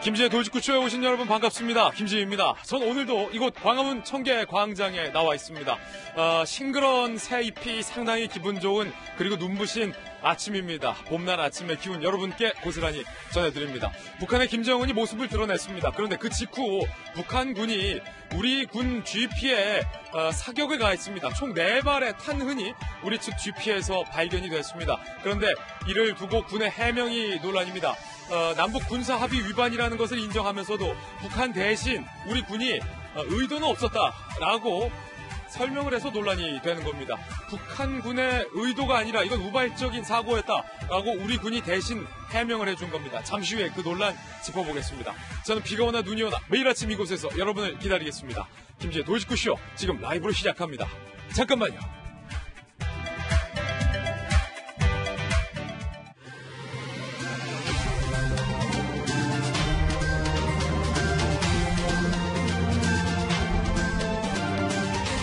김지의 돌직구쇼에 오신 여러분 반갑습니다. 김지희입니다. 전 오늘도 이곳 광화문 청계광장에 나와 있습니다. 싱그러운 새잎이 상당히 기분 좋은 그리고 눈부신 아침입니다. 봄날 아침의 기운 여러분께 고스란히 전해드립니다. 북한의 김정은이 모습을 드러냈습니다. 그런데 그 직후 북한군이 우리 군 GP에 사격을 가했습니다. 총 4발의 탄흔이 우리 측 GP에서 발견이 됐습니다. 그런데 이를 두고 군의 해명이 논란입니다. 남북 군사 합의 위반이라는 것을 인정하면서도 북한 대신 우리 군이 의도는 없었다라고 설명을 해서 논란이 되는 겁니다. 북한군의 의도가 아니라 이건 우발적인 사고였다라고 우리 군이 대신 해명을 해준 겁니다. 잠시 후에 그 논란 짚어보겠습니다. 저는 비가 오나 눈이 오나 매일 아침 이곳에서 여러분을 기다리겠습니다. 김지의 돌직구쇼 지금 라이브로 시작합니다. 잠깐만요.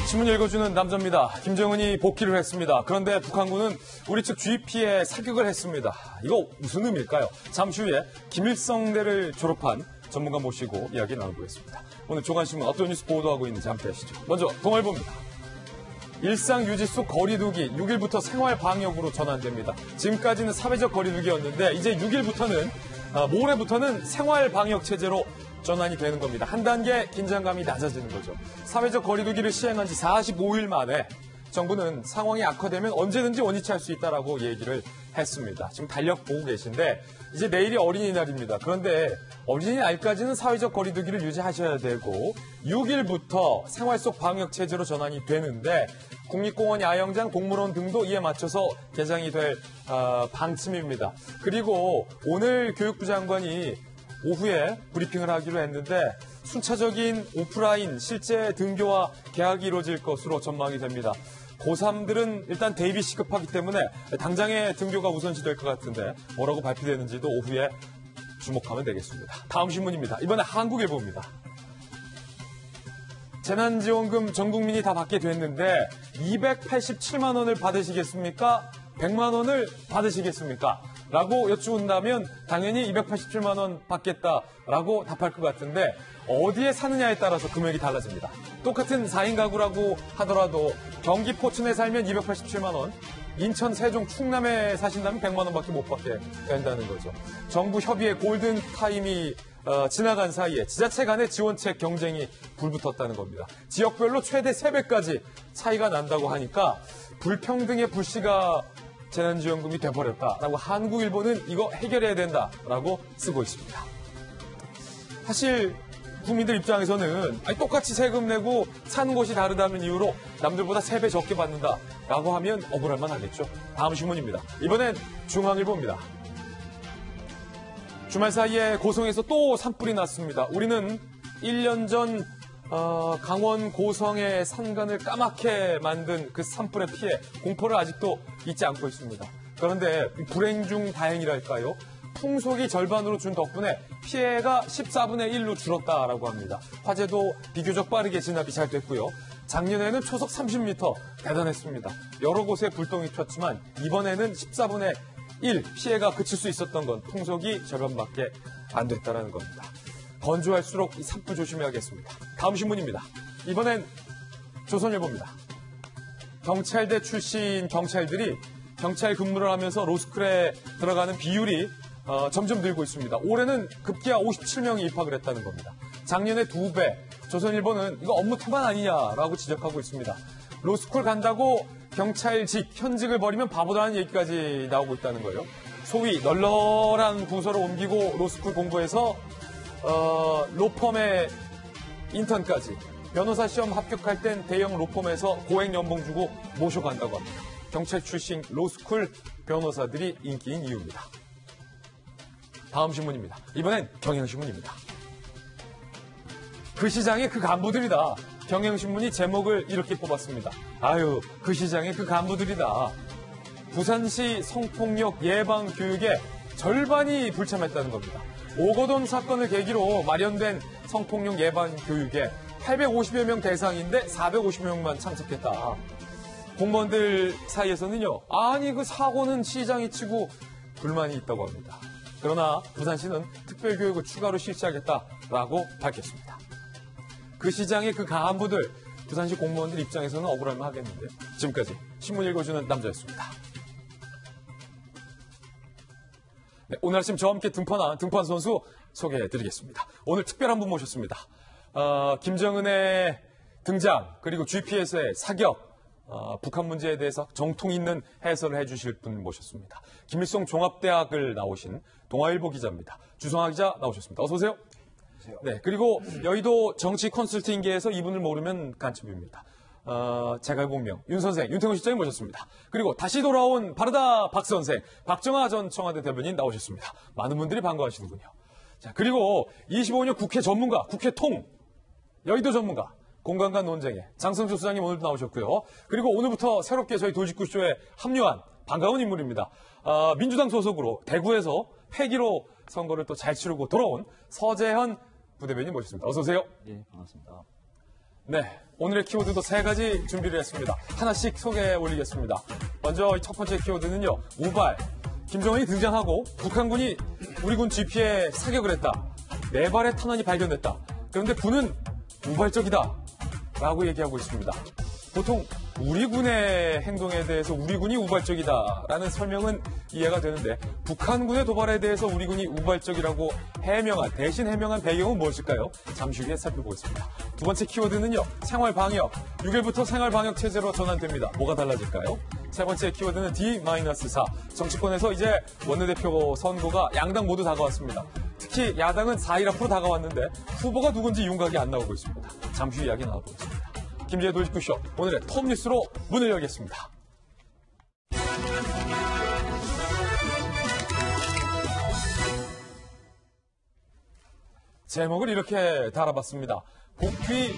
신문 읽어주는 남자입니다. 김정은이 복귀를 했습니다. 그런데 북한군은 우리 측 GP에 사격을 했습니다. 이거 무슨 의미일까요? 잠시 후에 김일성대를 졸업한 전문가 모시고 이야기 나눠보겠습니다. 오늘 조간신문 어떤 뉴스 보도하고 있는지 함께 하시죠. 먼저 동아일보입니다. 일상 유지 속 거리두기 6일부터 생활 방역으로 전환됩니다. 지금까지는 사회적 거리두기였는데 이제 6일부터는 모레부터는 생활 방역 체제로 전환이 되는 겁니다. 한 단계 긴장감이 낮아지는 거죠. 사회적 거리두기를 시행한 지 45일 만에 정부는 상황이 악화되면 언제든지 원위치할 수 있다라고 얘기를 했습니다. 지금 달력 보고 계신데 이제 내일이 어린이날입니다. 그런데 어린이날까지는 사회적 거리두기를 유지하셔야 되고 6일부터 생활 속 방역 체제로 전환이 되는데 국립공원 야영장, 동물원 등도 이에 맞춰서 개장이 될 방침입니다. 그리고 오늘 교육부 장관이 오후에 브리핑을 하기로 했는데 순차적인 오프라인 실제 등교와 개학이 이루어질 것으로 전망이 됩니다. 고3들은 일단 대입이 시급하기 때문에 당장의 등교가 우선시 될 것 같은데 뭐라고 발표되는지도 오후에 주목하면 되겠습니다. 다음 신문입니다. 이번에 한국일보입니다. 재난지원금 전 국민이 다 받게 됐는데 287만 원을 받으시겠습니까? 100만 원을 받으시겠습니까? 라고 여쭈온다면 당연히 287만 원 받겠다라고 답할 것 같은데 어디에 사느냐에 따라서 금액이 달라집니다. 똑같은 4인 가구라고 하더라도 경기 포천에 살면 287만 원, 인천, 세종, 충남에 사신다면 100만 원밖에 못 받게 된다는 거죠. 정부 협의의 골든타임이 지나간 사이에 지자체 간의 지원책 경쟁이 불붙었다는 겁니다. 지역별로 최대 3배까지 차이가 난다고 하니까 불평등의 불씨가 재난지원금이 돼버렸다라고 한국일보는 이거 해결해야 된다라고 쓰고 있습니다. 사실 국민들 입장에서는 똑같이 세금 내고 사는 곳이 다르다는 이유로 남들보다 3배 적게 받는다라고 하면 억울할만 하겠죠. 다음 신문입니다. 이번엔 중앙일보입니다. 주말 사이에 고성에서 또 산불이 났습니다. 우리는 1년 전 강원 고성의 산간을 까맣게 만든 그 산불의 피해, 공포를 아직도 잊지 않고 있습니다. 그런데 불행 중 다행이랄까요? 풍속이 절반으로 준 덕분에 피해가 14분의 1로 줄었다라고 합니다. 화재도 비교적 빠르게 진압이 잘 됐고요. 작년에는 초속 30m 대단했습니다. 여러 곳에 불똥이 튀었지만 이번에는 14분의 1 피해가 그칠 수 있었던 건 풍속이 절반밖에 안 됐다는 겁니다. 건조할수록 이 산불 조심해야겠습니다. 다음 신문입니다. 이번엔 조선일보입니다. 경찰대 출신 경찰들이 경찰 근무를 하면서 로스쿨에 들어가는 비율이 점점 늘고 있습니다. 올해는 급기야 57명이 입학을 했다는 겁니다. 작년에 2배. 조선일보는 이거 업무 태만 아니냐라고 지적하고 있습니다. 로스쿨 간다고 경찰직, 현직을 버리면 바보다는 얘기까지 나오고 있다는 거예요. 소위 널널한 부서로 옮기고 로스쿨 공부해서 로펌의 인턴까지 변호사 시험 합격할 땐 대형 로펌에서 고액 연봉 주고 모셔간다고 합니다. 경찰 출신 로스쿨 변호사들이 인기인 이유입니다. 다음 신문입니다. 이번엔 경향신문입니다. 그 시장의 그 간부들이다. 경향신문이 제목을 이렇게 뽑았습니다. 아유, 그 시장의 그 간부들이다. 부산시 성폭력 예방 교육에 절반이 불참했다는 겁니다. 오거돈 사건을 계기로 마련된 성폭력 예방 교육에 850여 명 대상인데 450명만 참석했다. 공무원들 사이에서는요, 아니 그 사고는 시장이 치고 불만이 있다고 합니다. 그러나 부산시는 특별교육을 추가로 실시하겠다라고 밝혔습니다. 그 시장의 그 간부들, 부산시 공무원들 입장에서는 억울할만 하겠는데 지금까지 신문 읽어주는 남자였습니다. 네, 오늘 아침 저와 함께 등판한 등판 선수 소개해드리겠습니다. 오늘 특별한 분 모셨습니다. 김정은의 등장 그리고 GPS의 사격, 북한 문제에 대해서 정통 있는 해설을 해주실 분 모셨습니다. 김일성 종합대학을 나오신 동아일보 기자입니다. 주성아 기자 나오셨습니다. 어서 오세요. 네, 그리고 여의도 정치 컨설팅계에서 이분을 모르면 간첩입니다. 제갈공명 윤 선생, 윤태곤 실장님 모셨습니다. 그리고 다시 돌아온 바르다 박 선생, 박정아 전 청와대 대변인 나오셨습니다. 많은 분들이 반가워하시는군요. 자, 그리고 25년 국회 전문가, 국회통, 여의도 전문가, 공간과 논쟁에 장성주 수장님 오늘도 나오셨고요. 그리고 오늘부터 새롭게 저희 돌직구쇼에 합류한 반가운 인물입니다. 민주당 소속으로 대구에서 회기로 선거를 또 잘 치르고 돌아온 서재현 부대변인 모셨습니다. 어서 오세요. 예, 반갑습니다. 네, 오늘의 키워드도 3가지 준비를 했습니다. 하나씩 소개해 올리겠습니다. 먼저 첫 번째 키워드는요, 우발. 김정은이 등장하고 북한군이 우리 군 GP에 사격을 했다. 4발의 탄환이 발견됐다. 그런데 군은 우발적이다 라고 얘기하고 있습니다. 보통 우리 군의 행동에 대해서 우리 군이 우발적이다라는 설명은 이해가 되는데 북한군의 도발에 대해서 우리 군이 우발적이라고 대신 해명한 배경은 무엇일까요? 잠시 후에 살펴보겠습니다. 두 번째 키워드는요, 생활방역. 6일부터 생활방역 체제로 전환됩니다. 뭐가 달라질까요? 세 번째 키워드는 D-4. 정치권에서 이제 원내대표 선거가 양당 모두 다가왔습니다. 특히 야당은 4일 앞으로 다가왔는데 후보가 누군지 윤곽이 안 나오고 있습니다. 잠시 후 이야기 나눠보겠습니다. 김재의 돌직구쇼, 오늘의 톱뉴스로 문을 열겠습니다. 제목을 이렇게 달아봤습니다. 복귀,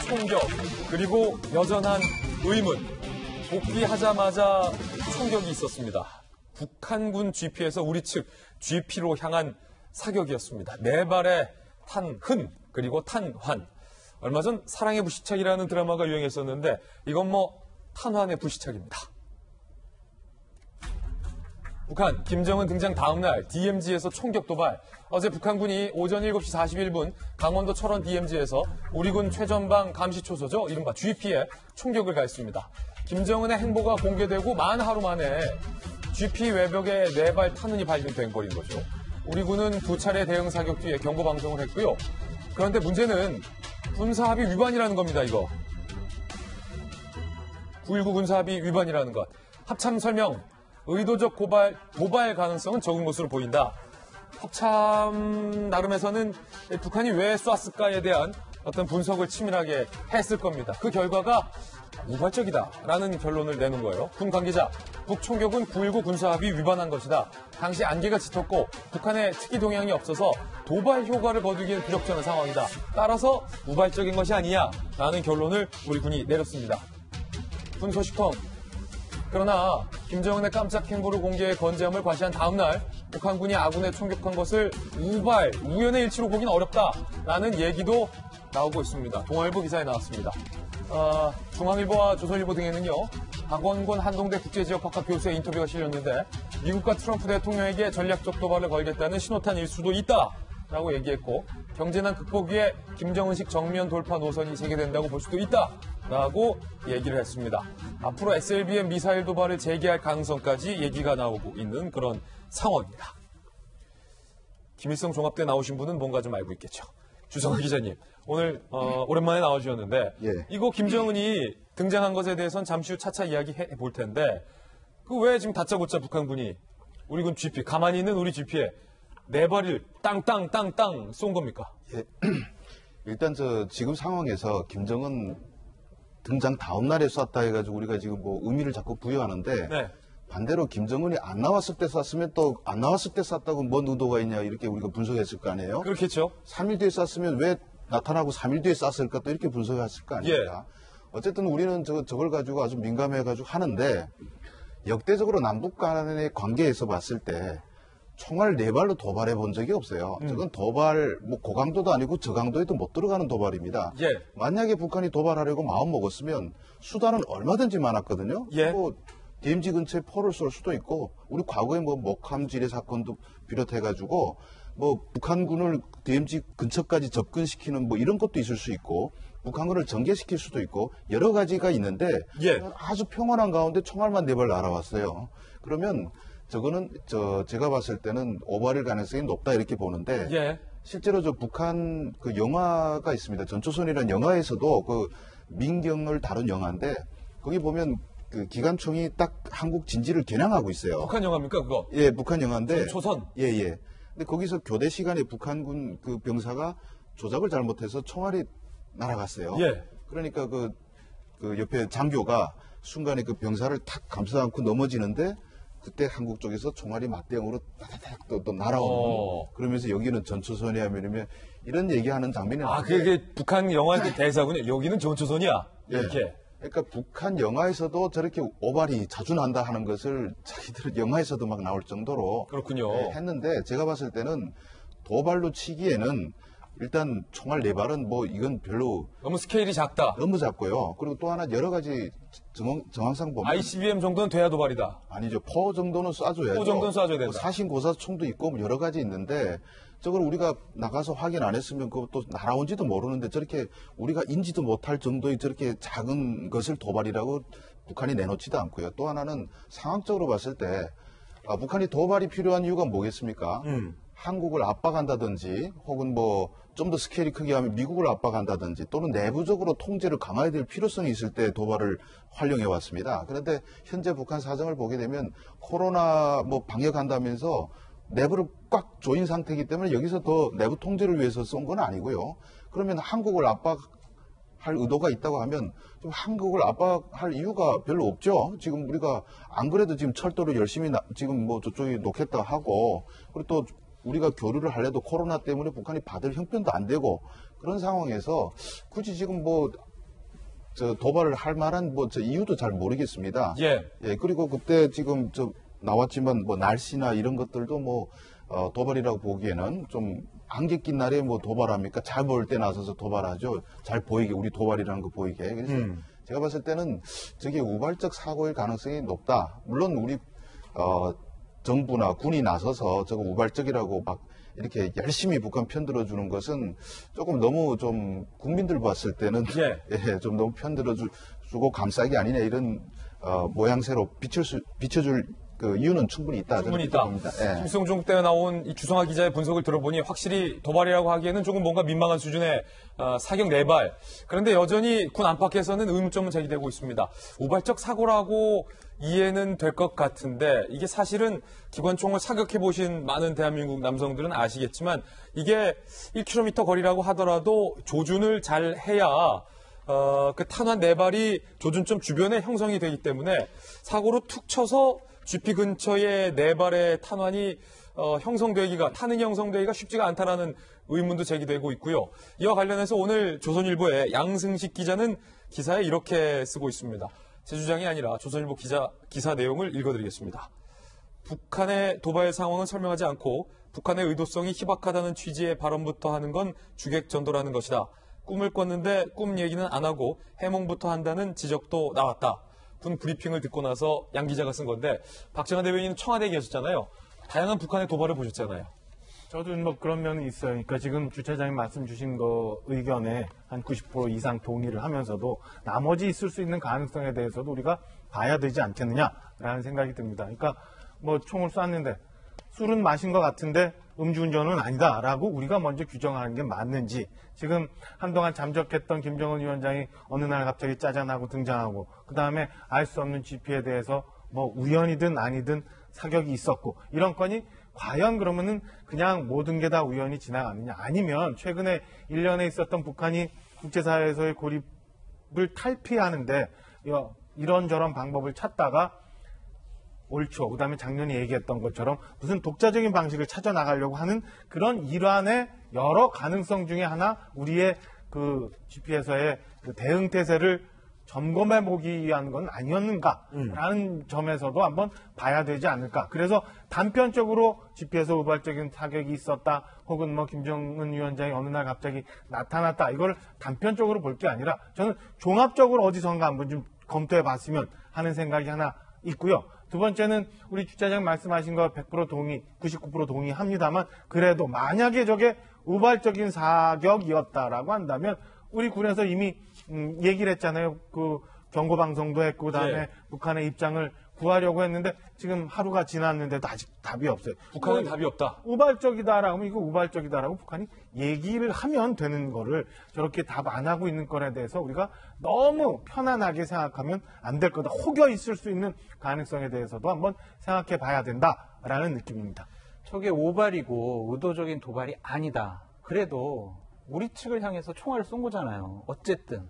총격, 그리고 여전한 의문. 복귀하자마자 총격이 있었습니다. 북한군 GP에서 우리 측 GP로 향한 사격이었습니다. 4발의 탄흔, 그리고 탄환. 얼마 전 사랑의 불시착이라는 드라마가 유행했었는데 이건 탄환의 불시착입니다. 북한 김정은 등장 다음 날 DMZ에서 총격 도발. 어제 북한군이 오전 7시 41분 강원도 철원 DMZ에서 우리 군 최전방 감시 초소죠. 이른바 GP에 총격을 가했습니다. 김정은의 행보가 공개되고 만 하루 만에 GP 외벽에 4발 탄환이 발견된 거인 거죠. 우리 군은 2차례 대응 사격 뒤에 경고 방송을 했고요. 그런데 문제는 군사합의 위반이라는 겁니다, 이거. 9.19 군사합의 위반이라는 것. 합참 설명, 의도적 도발 가능성은 적은 것으로 보인다. 합참 나름에서는 북한이 왜 쐈을까에 대한 어떤 분석을 치밀하게 했을 겁니다. 그 결과가 우발적이다라는 결론을 내는 거예요. 군 관계자, 북총격은 9.19 군사합의 위반한 것이다. 당시 안개가 짙었고 북한의 특이 동향이 없어서 도발 효과를 거두기엔 부적절한 상황이다. 따라서 우발적인 것이 아니냐 라는 결론을 우리 군이 내렸습니다. 군 소식통. 그러나 김정은의 깜짝 행보를 공개해 건재함을 과시한 다음 날 북한군이 아군에 총격한 것을 우연의 일치로 보기는 어렵다라는 얘기도 나오고 있습니다. 동아일보 기사에 나왔습니다. 중앙일보와 조선일보 등에는요, 박원곤 한동대 국제지역학과 교수의 인터뷰가 실렸는데 미국과 트럼프 대통령에게 전략적 도발을 걸겠다는 신호탄일 수도 있다라고 얘기했고 경제난 극복 위해 김정은식 정면 돌파 노선이 재개된다고 볼 수도 있다라고 얘기를 했습니다. 앞으로 SLBM 미사일 도발을 재개할 가능성까지 얘기가 나오고 있는 그런 상황입니다. 김일성 종합대 나오신 분은 뭔가 좀 알고 있겠죠. 주성기 기자님, 오늘 오랜만에 나와주셨는데 예. 이거 김정은이 등장한 것에 대해서는 잠시 후 차차 이야기해 볼 텐데 그 왜 지금 다짜고짜 북한군이 우리 군 GP, 가만히 있는 우리 GP에 4발을 땅땅땅땅 쏜 겁니까? 예. 일단 지금 상황에서 김정은 등장 다음 날에 쐈다 해가지고 우리가 지금 의미를 자꾸 부여하는데 네. 반대로 김정은이 안 나왔을 때 쐈으면 또 안 나왔을 때 쐈다고 뭔 의도가 있냐 이렇게 우리가 분석했을 거 아니에요? 그렇겠죠. 3일 뒤에 쐈으면 왜 나타나고 3일 뒤에 쐈을까 또 이렇게 분석했을 거 아닙니까? 어쨌든 우리는 저걸 가지고 아주 민감해가지고 하는데 역대적으로 남북 간의 관계에서 봤을 때 총알 4발로 도발해 본 적이 없어요. 저건 도발, 고강도도 아니고 저강도에도 못 들어가는 도발입니다. 예. 만약에 북한이 도발하려고 마음 먹었으면 수단은 얼마든지 많았거든요. 예. DMZ 근처에 포를 쏠 수도 있고, 우리 과거에 뭐 목함 지뢰 사건도 비롯해가지고 뭐 북한군을 DMZ 근처까지 접근시키는 뭐 이런 것도 있을 수 있고, 북한군을 전개시킬 수도 있고 여러 가지가 있는데 예. 아주 평온한 가운데 총알만 4발 날아왔어요. 그러면 저거는 제가 봤을 때는 오발일 가능성이 높다 이렇게 보는데 예. 실제로 저 북한 그 영화가 있습니다. 전초선이라는 영화에서도 그 민경을 다룬 영화인데 거기 보면 그 기관총이 딱 한국 진지를 겨냥하고 있어요. 북한 영화입니까 그거? 예, 북한 영화인데. 초선. 예, 예. 근데 거기서 교대 시간에 북한군 그 병사가 조작을 잘못해서 총알이 날아갔어요. 예. 그러니까 그 옆에 장교가 순간에 그 병사를 탁 감싸 안고 넘어지는데 그때 한국 쪽에서 총알이 맞대응으로 따다닥 또 날아오는. 그러면서 여기는 전초선이야 이러면 이런 얘기하는 장면이 아, 그게 북한 영화의 그 대사군요. 여기는 전초선이야. 이렇게. 예. 그러니까 북한 영화에서도 저렇게 오발이 자주 난다 하는 것을 자기들 영화에서도 막 나올 정도로 그렇군요. 예, 했는데 제가 봤을 때는 도발로 치기에는 일단 총알 4발은 뭐 이건 별로 너무 스케일이 작다. 너무 작고요. 그리고 또 하나 여러 가지 정황상 보면 ICBM 정도는 돼야 도발이다. 아니죠. 포 정도는 쏴줘야죠. 포 정도는 쏴줘야 된다. 사신고사 총도 있고 뭐 여러 가지 있는데 저걸 우리가 나가서 확인 안 했으면 그것도 날아온지도 모르는데 저렇게 우리가 인지도 못할 정도의 저렇게 작은 것을 도발이라고 북한이 내놓지도 않고요. 또 하나는 상황적으로 봤을 때 북한이 도발이 필요한 이유가 뭐겠습니까? 한국을 압박한다든지 혹은 뭐 좀 더 스케일이 크게 하면 미국을 압박한다든지 또는 내부적으로 통제를 강화해야 될 필요성이 있을 때 도발을 활용해 왔습니다. 그런데 현재 북한 사정을 보게 되면 코로나 뭐 방역한다면서 내부를 꽉 조인 상태이기 때문에 여기서 더 내부 통제를 위해서 쏜 건 아니고요. 그러면 한국을 압박할 의도가 있다고 하면 좀 한국을 압박할 이유가 별로 없죠. 지금 우리가 안 그래도 지금 철도를 열심히 지금 뭐 저쪽에 놓겠다 하고 그리고 또 우리가 교류를 하려도 코로나 때문에 북한이 받을 형편도 안 되고 그런 상황에서 굳이 지금 뭐 도발을 할 만한 뭐 이유도 잘 모르겠습니다. 예. 예. 그리고 그때 지금 나왔지만 뭐 날씨나 이런 것들도 뭐 도발이라고 보기에는 좀 안개 낀 날에 뭐 도발합니까? 잘 보일 때 나서서 도발하죠. 잘 보이게 우리 도발이라는 거 보이게. 그래서 제가 봤을 때는 저게 우발적 사고일 가능성이 높다. 물론 우리 정부나 군이 나서서 저거 우발적이라고 막 이렇게 열심히 북한 편들어주는 것은 조금 너무 좀 국민들 봤을 때는 예, 좀 너무 편들어주고 감싸기 아니냐 이런 모양새로 비춰줄 그 이유는 충분히 있다. 충분히 있다. 예. 김성중 때 나온 이 주성하 기자의 분석을 들어보니 확실히 도발이라고 하기에는 조금 뭔가 민망한 수준의 사격 4발. 그런데 여전히 군 안팎에서는 의문점은 제기되고 있습니다. 우발적 사고라고 이해는 될 것 같은데 이게 사실은 기관총을 사격해 보신 많은 대한민국 남성들은 아시겠지만 이게 1km 거리라고 하더라도 조준을 잘 해야 그 탄환 4발이 조준점 주변에 형성이 되기 때문에 사고로 툭 쳐서 GP 근처에 4발의 탄환이 타는이 형성되기가 쉽지가 않다라는 의문도 제기되고 있고요. 이와 관련해서 오늘 조선일보의 양승식 기자는 기사에 이렇게 쓰고 있습니다. 제 주장이 아니라 조선일보 기사 내용을 읽어드리겠습니다. 북한의 도발 상황은 설명하지 않고 북한의 의도성이 희박하다는 취지의 발언부터 하는 건 주객전도라는 것이다. 꿈을 꿨는데 꿈 얘기는 안 하고 해몽부터 한다는 지적도 나왔다. 군 브리핑을 듣고 나서 양 기자가 쓴 건데 박정환 대변인은 청와대에 계셨잖아요. 다양한 북한의 도발을 보셨잖아요. 저도 뭐 그런 면이 있어요. 그러니까 지금 주차장님 말씀 주신 거 의견에 한 90% 이상 동의를 하면서도 나머지 있을 수 있는 가능성에 대해서도 우리가 봐야 되지 않겠느냐라는 생각이 듭니다. 그러니까 뭐 총을 쐈는데 술은 마신 것 같은데 음주운전은 아니다라고 우리가 먼저 규정하는 게 맞는지 지금 한동안 잠적했던 김정은 위원장이 어느 날 갑자기 짜잔하고 등장하고 그다음에 알 수 없는 GP에 대해서 뭐 우연이든 아니든 사격이 있었고 이런 건이 과연 그러면은 그냥 모든 게 다 우연히 지나가느냐 아니면 최근에 1년에 있었던 북한이 국제사회에서의 고립을 탈피하는데 이런저런 방법을 찾다가 옳죠. 그다음에 작년에 얘기했던 것처럼 무슨 독자적인 방식을 찾아 나가려고 하는 그런 일환의 여러 가능성 중에 하나 우리의 그 GP에서의 그 대응 태세를 점검해 보기 위한 건 아니었는가라는 점에서도 한번 봐야 되지 않을까. 그래서 단편적으로 GP에서 우발적인 사격이 있었다. 혹은 뭐 김정은 위원장이 어느 날 갑자기 나타났다. 이걸 단편적으로 볼 게 아니라 저는 종합적으로 어디선가 한번 좀 검토해 봤으면 하는 생각이 하나 있고요. 두 번째는 우리 주차장 말씀하신 거 100% 동의, 99% 동의합니다만 그래도 만약에 저게 우발적인 사격이었다라고 한다면 우리 군에서 이미 얘기를 했잖아요. 그 경고 방송도 했고 그다음에 네. 북한의 입장을 구하려고 했는데 지금 하루가 지났는데도 아직 답이 없어요. 북한은 답이 없다. 우발적이다라고 하면 이거 우발적이다라고 북한이 얘기를 하면 되는 거를 저렇게 답 안 하고 있는 거에 대해서 우리가 너무 편안하게 생각하면 안 될 거다. 혹여 있을 수 있는 가능성에 대해서도 한번 생각해 봐야 된다라는 느낌입니다. 저게 오발이고 의도적인 도발이 아니다. 그래도 우리 측을 향해서 총알을 쏜 거잖아요. 어쨌든.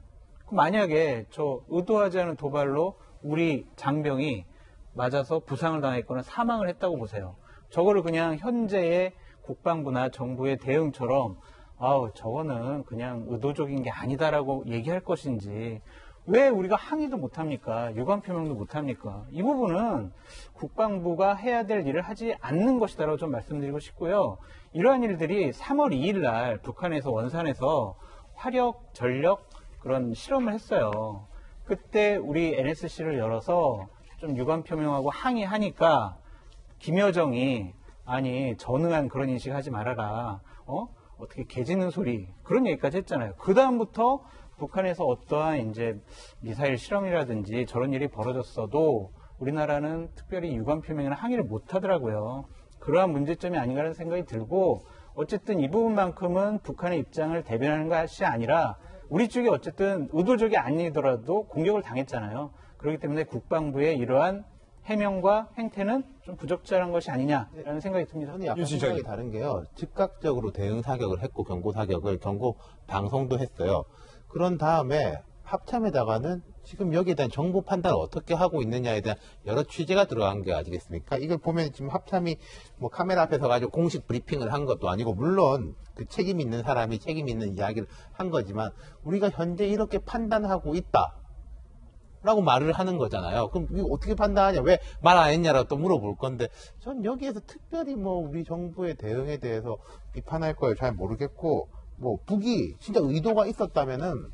만약에 저 의도하지 않은 도발로 우리 장병이 맞아서 부상을 당했거나 사망을 했다고 보세요. 저거를 그냥 현재의 국방부나 정부의 대응처럼 저거는 그냥 의도적인 게 아니다라고 얘기할 것인지 왜 우리가 항의도 못합니까? 유감 표명도 못합니까? 이 부분은 국방부가 해야 될 일을 하지 않는 것이다라고 좀 말씀드리고 싶고요. 이러한 일들이 3월 2일 날 북한에서 원산에서 화력, 전력 그런 실험을 했어요. 그때 우리 NSC를 열어서 좀 유감 표명하고 항의하니까 김여정이 아니 전응한 그런 인식 하지 말아라. 어떻게 개짖는 소리 그런 얘기까지 했잖아요. 그 다음부터 북한에서 어떠한 이제 미사일 실험이라든지 저런 일이 벌어졌어도 우리나라는 특별히 유감 표명이나 항의를 못 하더라고요. 그러한 문제점이 아닌가라는 생각이 들고 어쨌든 이 부분만큼은 북한의 입장을 대변하는 것이 아니라 우리 쪽이 어쨌든 의도적이 아니더라도 공격을 당했잖아요. 그렇기 때문에 국방부의 이러한 해명과 행태는 좀 부적절한 것이 아니냐라는 생각이 듭니다. 저는 약간 생각이 다른 게요. 즉각적으로 대응 사격을 했고 경고 사격을 경고 방송도 했어요. 그런 다음에 합참에다가는 지금 여기에 대한 정보 판단을 어떻게 하고 있느냐에 대한 여러 취재가 들어간 게 아니겠습니까? 이걸 보면 지금 합참이 뭐 카메라 앞에서 가지고 공식 브리핑을 한 것도 아니고 물론 그 책임 있는 사람이 책임 있는 이야기를 한 거지만 우리가 현재 이렇게 판단하고 있다. 라고 말을 하는 거잖아요. 그럼 이거 어떻게 판단하냐? 왜 말 안 했냐라고 또 물어볼 건데 전 여기에서 특별히 뭐 우리 정부의 대응에 대해서 비판할 걸 잘 모르겠고 뭐 북이 진짜 의도가 있었다면은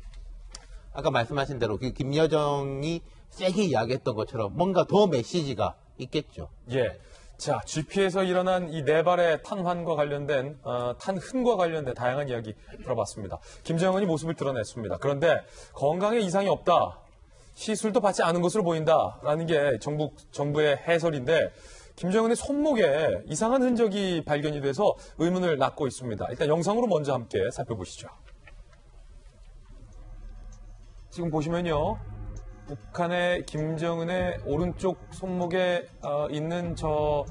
아까 말씀하신 대로 그 김여정이 세게 이야기했던 것처럼 뭔가 더 메시지가 있겠죠. 예. 자, GP에서 일어난 이 네 발의 탄환과 관련된, 탄흔과 관련된 다양한 이야기 들어봤습니다. 김정은이 모습을 드러냈습니다. 그런데 건강에 이상이 없다. 시술도 받지 않은 것으로 보인다라는 게 정부의 해설인데 김정은의 손목에 이상한 흔적이 발견이 돼서 의문을 낳고 있습니다. 일단 영상으로 먼저 함께 살펴보시죠. 지금 보시면요. 북한의 김정은의 오른쪽 손목에 있는 저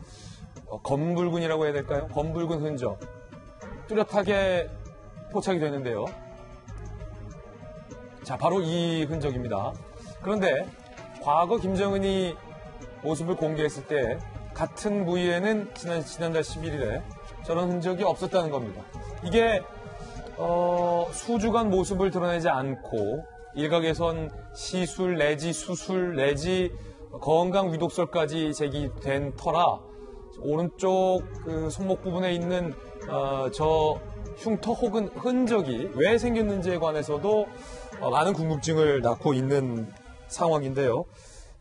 검붉은이라고 해야 될까요? 검붉은 흔적. 뚜렷하게 포착이 되는데요. 자, 바로 이 흔적입니다. 그런데 과거 김정은이 모습을 공개했을 때 같은 부위에는 지난달 11일에 저런 흔적이 없었다는 겁니다. 이게 수주간 모습을 드러내지 않고 일각에선 시술 내지 수술 내지 건강 위독설까지 제기된 터라 오른쪽 그 손목 부분에 있는 저 흉터 혹은 흔적이 왜 생겼는지에 관해서도 많은 궁금증을 낳고 있는 상황인데요.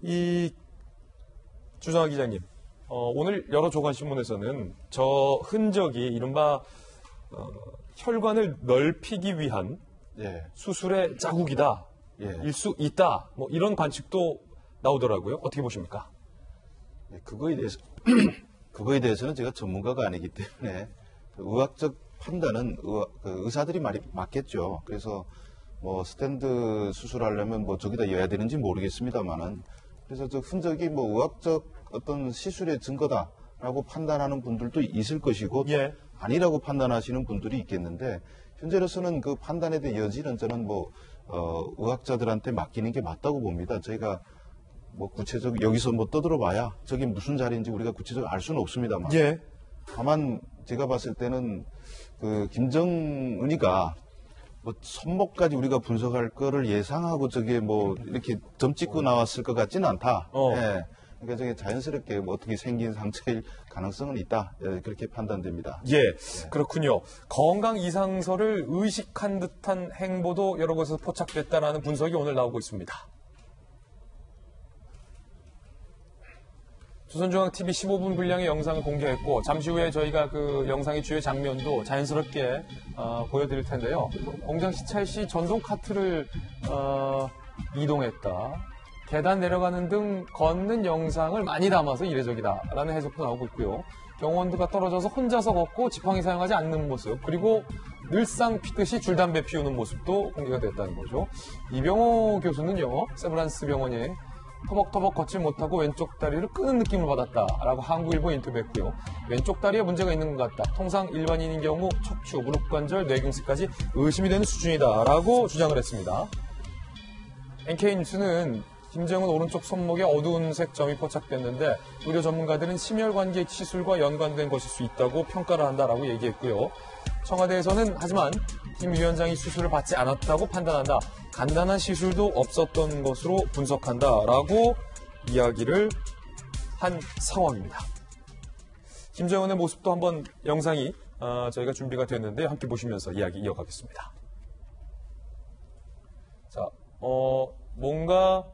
이 주정아 기자님, 오늘 여러 조간신문에서는 저 흔적이 이른바 혈관을 넓히기 위한 예. 수술의 자국이다. 예. 일 수 있다. 뭐 이런 관측도 나오더라고요. 어떻게 보십니까? 네, 그거에 대해서는 제가 전문가가 아니기 때문에 의학적 판단은 의사들이 말이 맞겠죠. 그래서 뭐 스탠드 수술하려면 뭐 저기다 여야 되는지 모르겠습니다만은 그래서 저 흔적이 뭐 의학적 어떤 시술의 증거다라고 판단하는 분들도 있을 것이고 예. 아니라고 판단하시는 분들이 있겠는데 현재로서는 그 판단에 대한 여지는 저는 뭐 의학자들한테 맡기는 게 맞다고 봅니다. 저희가 뭐 구체적 여기서 뭐 떠들어봐야 저게 무슨 자리인지 우리가 구체적으로 알 수는 없습니다만. 예. 다만 제가 봤을 때는 그 김정은이가 뭐 손목까지 우리가 분석할 거를 예상하고 저게 뭐 이렇게 점 찍고 나왔을 것 같지는 않다. 예. 그러니까 저게 자연스럽게 뭐 어떻게 생긴 상처일 가능성은 있다. 예, 그렇게 판단됩니다. 예, 그렇군요. 건강 이상설을 의식한 듯한 행보도 여러 곳에서 포착됐다라는 분석이 오늘 나오고 있습니다. 조선중앙TV 15분 분량의 영상을 공개했고 잠시 후에 저희가 그 영상의 주요 장면도 자연스럽게 보여드릴 텐데요. 공장 시찰 시 전동 카트를 이동했다. 계단 내려가는 등 걷는 영상을 많이 담아서 이례적이다라는 해석도 나오고 있고요. 경호원들과 떨어져서 혼자서 걷고 지팡이 사용하지 않는 모습, 그리고 늘상 피듯이 줄담배 피우는 모습도 공개가 됐다는 거죠. 이병호 교수는요, 세브란스 병원이 터벅터벅 걷지 못하고 왼쪽 다리를 끄는 느낌을 받았다라고 한국일보에 인터뷰했고요. 왼쪽 다리에 문제가 있는 것 같다. 통상 일반인인 경우 척추, 무릎관절, 뇌경색까지 의심이 되는 수준이다라고 주장을 했습니다. NK뉴스는 김정은 오른쪽 손목에 어두운 색 점이 포착됐는데 의료 전문가들은 심혈관계 시술과 연관된 것일 수 있다고 평가를 한다라고 얘기했고요. 청와대에서는 하지만 김 위원장이 수술을 받지 않았다고 판단한다. 간단한 시술도 없었던 것으로 분석한다라고 이야기를 한 상황입니다. 김정은의 모습도 한번 영상이 저희가 준비가 됐는데 함께 보시면서 이야기 이어가겠습니다. 자, 뭔가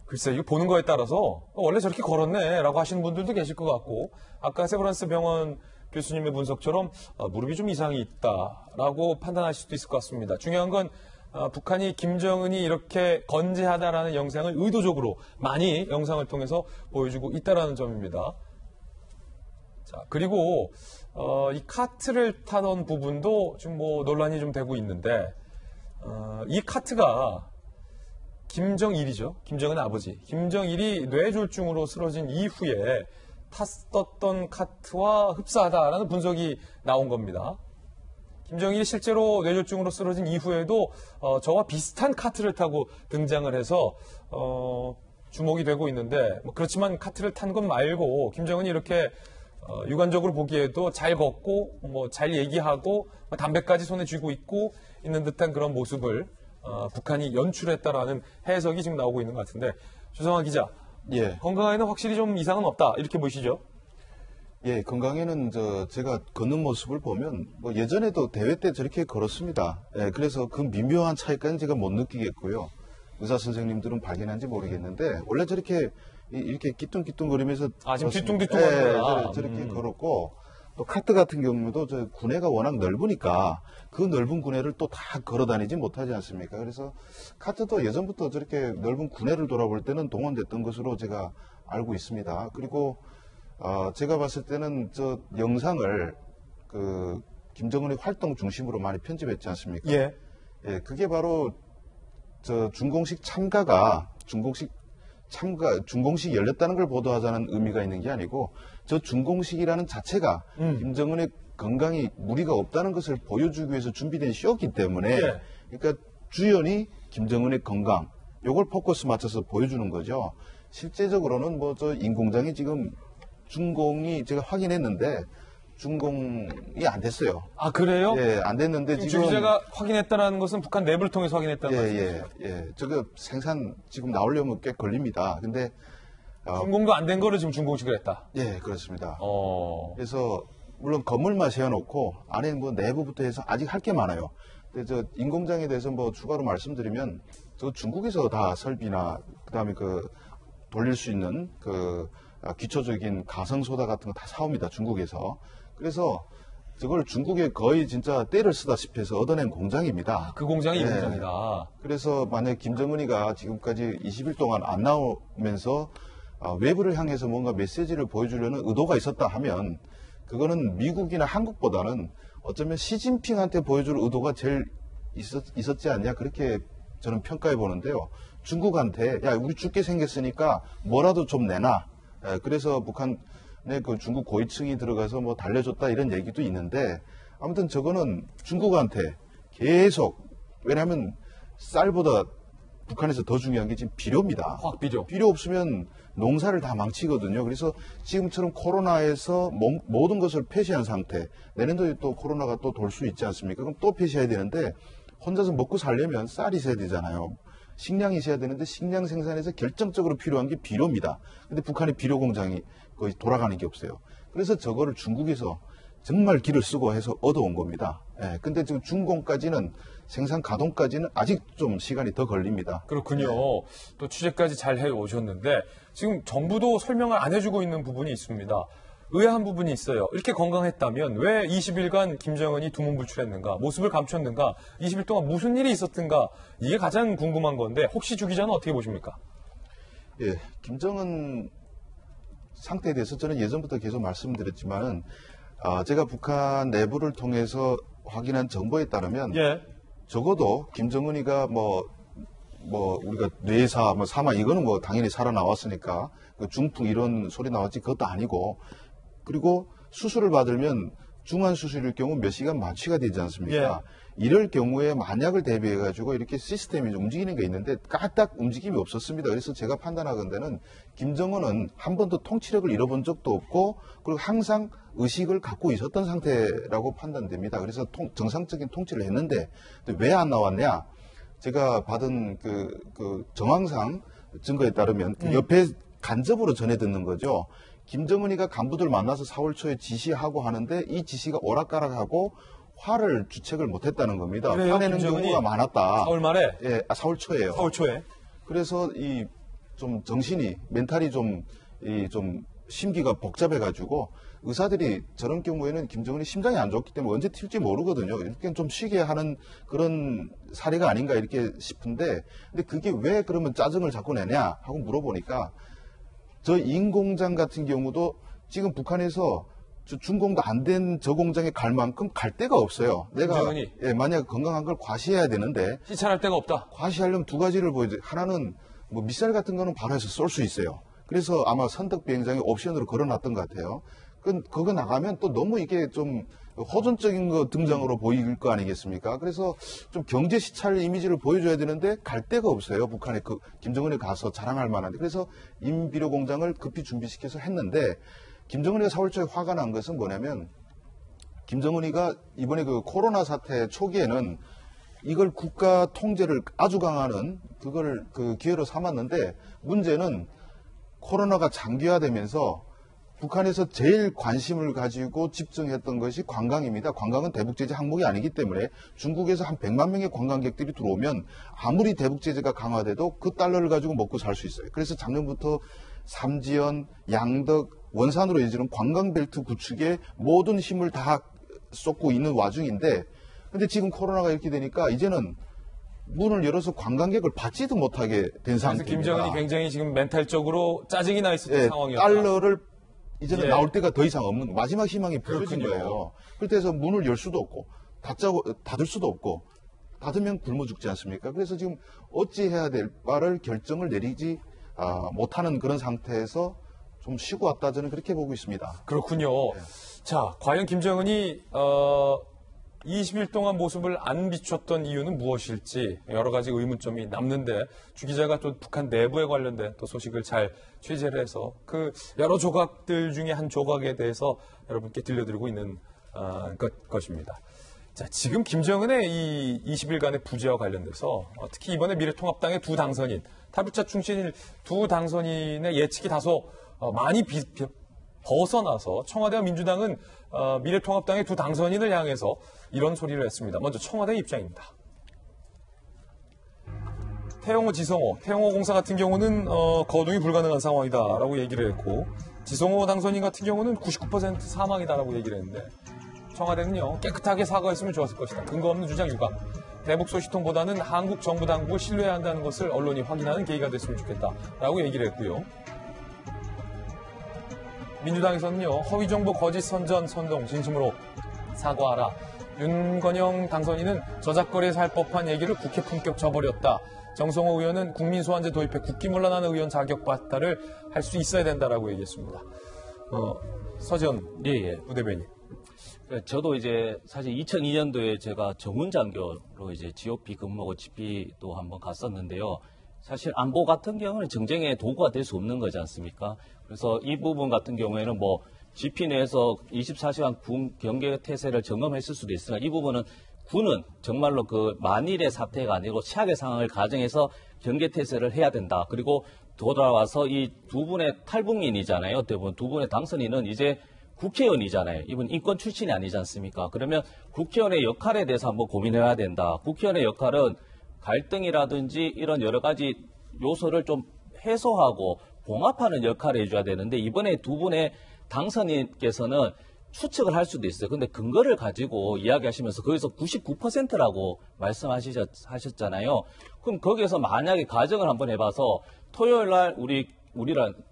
글쎄 이거 보는 거에 따라서 원래 저렇게 걸었네 라고 하시는 분들도 계실 것 같고 아까 세브란스 병원 교수님의 분석처럼 무릎이 좀 이상이 있다라고 판단하실 수도 있을 것 같습니다. 중요한 건 북한이 김정은이 이렇게 건재하다라는 영상을 의도적으로 많이 영상을 통해서 보여주고 있다라는 점입니다. 자, 그리고 이 카트를 타던 부분도 지금 뭐 논란이 좀 되고 있는데 이 카트가 김정일이죠. 김정은 아버지. 김정일이 뇌졸중으로 쓰러진 이후에 탔었던 카트와 흡사하다라는 분석이 나온 겁니다. 김정일이 실제로 뇌졸중으로 쓰러진 이후에도 저와 비슷한 카트를 타고 등장을 해서 주목이 되고 있는데 그렇지만 카트를 탄 것 말고 김정은이 이렇게 육안적으로 보기에도 잘 걷고 뭐 잘 얘기하고 담배까지 손에 쥐고 있고 있는 듯한 그런 모습을 북한이 연출했다라는 해석이 지금 나오고 있는 것 같은데 조성환 기자, 예. 건강에는 확실히 좀 이상은 없다 이렇게 보시죠? 예, 건강에는 제가 걷는 모습을 보면 뭐 예전에도 대회 때 저렇게 걸었습니다. 예, 그래서 그 미묘한 차이까지는 제가 못 느끼겠고요. 의사 선생님들은 발견한지 모르겠는데 원래 저렇게 이렇게 기뚱기뚱거리면서 지금 뒤뚱뒤뚱거리구나. 저렇게 걸었고 또 카트 같은 경우도 저 구내가 워낙 넓으니까 그 넓은 구내를 또 다 걸어 다니지 못하지 않습니까? 그래서 카트도 예전부터 저렇게 넓은 구내를 돌아볼 때는 동원됐던 것으로 제가 알고 있습니다. 그리고 제가 봤을 때는 저 영상을 그 김정은의 활동 중심으로 많이 편집했지 않습니까? 예. 예, 그게 바로 저 중공식 참가가 중공식이 열렸다는 걸 보도하자는 의미가 있는 게 아니고 저 중공식이라는 자체가 김정은의 건강이 무리가 없다는 것을 보여주기 위해서 준비된 쇼기 때문에 예. 그러니까 주연이 김정은의 건강 요걸 포커스 맞춰서 보여주는 거죠. 실제적으로는 뭐 저 인공장이 지금 준공이 제가 확인했는데 준공이 안 됐어요. 아 그래요? 예, 안 됐는데 지금 기자가 확인했다는 것은 북한 내부를 통해서 확인했다는 말씀이시죠? 예. 저거 생산 지금 나오려면 꽤 걸립니다. 근데 준공도 안 된 거를 지금 준공식을 했다. 예, 그렇습니다. 그래서 물론 건물만 세워놓고 안에 뭐 내부부터 해서 아직 할 게 많아요. 근데 저 인공장에 대해서 뭐 추가로 말씀드리면 저 중국에서 다 설비나 그다음에 그 돌릴 수 있는 그 기초적인 가성소다 같은 거 다 사옵니다. 중국에서. 그래서 저걸 중국에 거의 진짜 때를 쓰다시피 해서 얻어낸 공장입니다. 그 공장이 이 예. 공장이다. 그래서 만약 김정은이가 지금까지 20일 동안 안 나오면서 외부를 향해서 뭔가 메시지를 보여주려는 의도가 있었다 하면 그거는 미국이나 한국보다는 어쩌면 시진핑한테 보여줄 의도가 제일 있었지 않냐 그렇게 저는 평가해 보는데요. 중국한테 야 우리 죽게 생겼으니까 뭐라도 좀 내놔. 그래서 북한의 그 중국 고위층이 들어가서 뭐 달래줬다 이런 얘기도 있는데 아무튼 저거는 중국한테 계속 왜냐하면 쌀보다 북한에서 더 중요한 게 지금 비료입니다. 확 비료. 비료 없으면 농사를 다 망치거든요. 그래서 지금처럼 코로나에서 모든 것을 폐쇄한 상태. 내년도에 또 코로나가 또 돌 수 있지 않습니까? 그럼 또 폐쇄해야 되는데 혼자서 먹고 살려면 쌀이 있어야 되잖아요. 식량이 있어야 되는데 식량 생산에서 결정적으로 필요한 게 비료입니다. 근데 북한의 비료 공장이 거의 돌아가는 게 없어요. 그래서 저거를 중국에서 정말 기를 쓰고 해서 얻어온 겁니다. 예, 근데 지금 준공까지는 생산 가동까지는 아직 좀 시간이 더 걸립니다. 그렇군요. 또 취재까지 잘 해오셨는데 지금 정부도 설명을 안 해주고 있는 부분이 있습니다. 의아한 부분이 있어요. 이렇게 건강했다면 왜 20일간 김정은이 두문불출했는가, 모습을 감췄는가, 20일 동안 무슨 일이 있었던가, 이게 가장 궁금한 건데 혹시 주 기자는 어떻게 보십니까? 예, 김정은 상태에 대해서 저는 예전부터 계속 말씀드렸지만은 제가 북한 내부를 통해서 확인한 정보에 따르면 예. 적어도 김정은이가 우리가 뇌사, 사망 이거는 당연히 살아나왔으니까 그 중풍 이런 소리 나왔지 그것도 아니고 그리고 수술을 받으면 중환 수술일 경우 몇 시간 마취가 되지 않습니까? 이럴 경우에 만약을 대비해가지고 이렇게 시스템이 움직이는 게 있는데 까딱 움직임이 없었습니다. 그래서 제가 판단하건대는 김정은은 한 번도 통치력을 잃어본 적도 없고 그리고 항상 의식을 갖고 있었던 상태라고 판단됩니다. 그래서 정상적인 통치를 했는데 왜 안 나왔냐? 제가 받은 그 정황상 증거에 따르면 그 옆에 간접으로 전해 듣는 거죠. 김정은이가 간부들 만나서 4월 초에 지시하고 하는데 이 지시가 오락가락하고 화를 주책을 못했다는 겁니다. 그래요? 화내는 김정은이 경우가 많았다. 4월 말에? 예, 4월 초에요. 4월 초에. 그래서 이 좀 정신이 멘탈이 좀 심기가 복잡해가지고 의사들이 저런 경우에는 김정은이 심장이 안 좋기 때문에 언제 튈지 모르거든요. 이렇게 좀 쉬게 하는 그런 사례가 아닌가 이렇게 싶은데 근데 그게 왜 그러면 짜증을 자꾸 내냐 하고 물어보니까 저 인공장 같은 경우도 지금 북한에서 준공도 안 된 저 공장에 갈 만큼 갈 데가 없어요. 내가 김정은이? 만약 건강한 걸 과시해야 되는데 시찰할 데가 없다. 과시하려면 두 가지를 보여줘요. 하나는 미사일 같은 거는 바로 해서 쏠 수 있어요. 그래서 아마 선덕 비행장에 옵션으로 걸어놨던 것 같아요. 그거 나가면 또 너무 이게 좀 호전적인 거 등장으로 보일 거 아니겠습니까? 그래서 좀 경제 시찰 이미지를 보여줘야 되는데 갈 데가 없어요. 북한에 김정은이 가서 자랑할 만한데. 그래서 인비료 공장을 급히 준비시켜서 했는데 김정은이가 4월 초에 화가 난 것은 뭐냐면 김정은이가 이번에 그 코로나 사태 초기에는 이걸 국가 통제를 아주 강화하는 그걸 그 기회로 삼았는데 문제는 코로나가 장기화되면서 북한에서 제일 관심을 가지고 집중했던 것이 관광입니다. 관광은 대북제재 항목이 아니기 때문에 중국에서 한 100만 명의 관광객들이 들어오면 아무리 대북제재가 강화돼도 그 달러를 가지고 먹고 살 수 있어요. 그래서 작년부터 삼지연, 양덕, 원산으로 이어지는 관광벨트 구축에 모든 힘을 다 쏟고 있는 와중인데 근데 지금 코로나가 이렇게 되니까 이제는 문을 열어서 관광객을 받지도 못하게 된 그래서 상태입니다. 김정은이 굉장히 지금 멘탈적으로 짜증이 나 있었던 상황이었다. 달러를 이제는 예. 나올 데가 더 이상 없는 마지막 희망이 부서진 거예요. 그래서 문을 열 수도 없고 닫을 수도 없고 닫으면 굶어 죽지 않습니까? 그래서 지금 어찌 해야 될 바를 결정을 내리지 못하는 그런 상태에서 좀 쉬고 왔다 저는 그렇게 보고 있습니다. 그렇군요. 자, 과연 김정은이 20일 동안 모습을 안 비췄던 이유는 무엇일지 여러 가지 의문점이 남는데 주 기자가 또 북한 내부에 관련된 또 소식을 잘 취재를 해서 그 여러 조각들 중에 한 조각에 대해서 여러분께 들려드리고 있는 것입니다. 자, 지금 김정은의 이 20일간의 부재와 관련돼서 특히 이번에 미래통합당의 두 당선인, 탈북자 출신인 두 당선인의 예측이 다소 많이 벗어나서 청와대와 민주당은 미래통합당의 두 당선인을 향해서 이런 소리를 했습니다. 먼저 청와대 입장입니다. 태영호, 지성호, 태영호 공사 같은 경우는 거동이 불가능한 상황이다라고 얘기를 했고 지성호 당선인 같은 경우는 99% 사망이다라고 얘기를 했는데 청와대는요 깨끗하게 사과했으면 좋았을 것이다. 근거 없는 주장 유감. 대북 소식통보다는 한국 정부 당국을 신뢰해야 한다는 것을 언론이 확인하는 계기가 됐으면 좋겠다라고 얘기를 했고요. 민주당에서는요 허위 정보 거짓 선전 선동 진심으로 사과하라. 윤건영 당선인은 저작거리에서 할 법한 얘기를 국회 품격 져버렸다. 정성호 의원은 국민소환제 도입해 국기문란하는 의원 자격 발달을 할 수 있어야 된다라고 얘기했습니다. 서지현 부대변인. 저도 이제 사실 2002년도에 제가 정훈장교로 이제 GOP 근무하고 GP도 한번 갔었는데요. 사실 안보 같은 경우는 정쟁의 도구가 될 수 없는 거지 않습니까? 그래서 이 부분 같은 경우에는 뭐 GP 내에서 24시간 군 경계 태세를 점검했을 수도 있으나 이 부분은 군은 정말로 그 만일의 사태가 아니고 최악의 상황을 가정해서 경계 태세를 해야 된다. 그리고 돌아와서 이 두 분의 탈북민이잖아요. 대부분 두 분의 당선인은 이제 국회의원이잖아요. 이분 인권 출신이 아니지 않습니까? 그러면 국회의원의 역할에 대해서 한번 고민해야 된다. 국회의원의 역할은 갈등이라든지 이런 여러 가지 요소를 좀 해소하고 봉합하는 역할을 해줘야 되는데 이번에 두 분의 당선인께서는 추측을 할 수도 있어요. 근데 근거를 가지고 이야기하시면서 거기서 99%라고 말씀하셨잖아요. 그럼 거기에서 만약에 가정을 한번 해봐서 토요일 날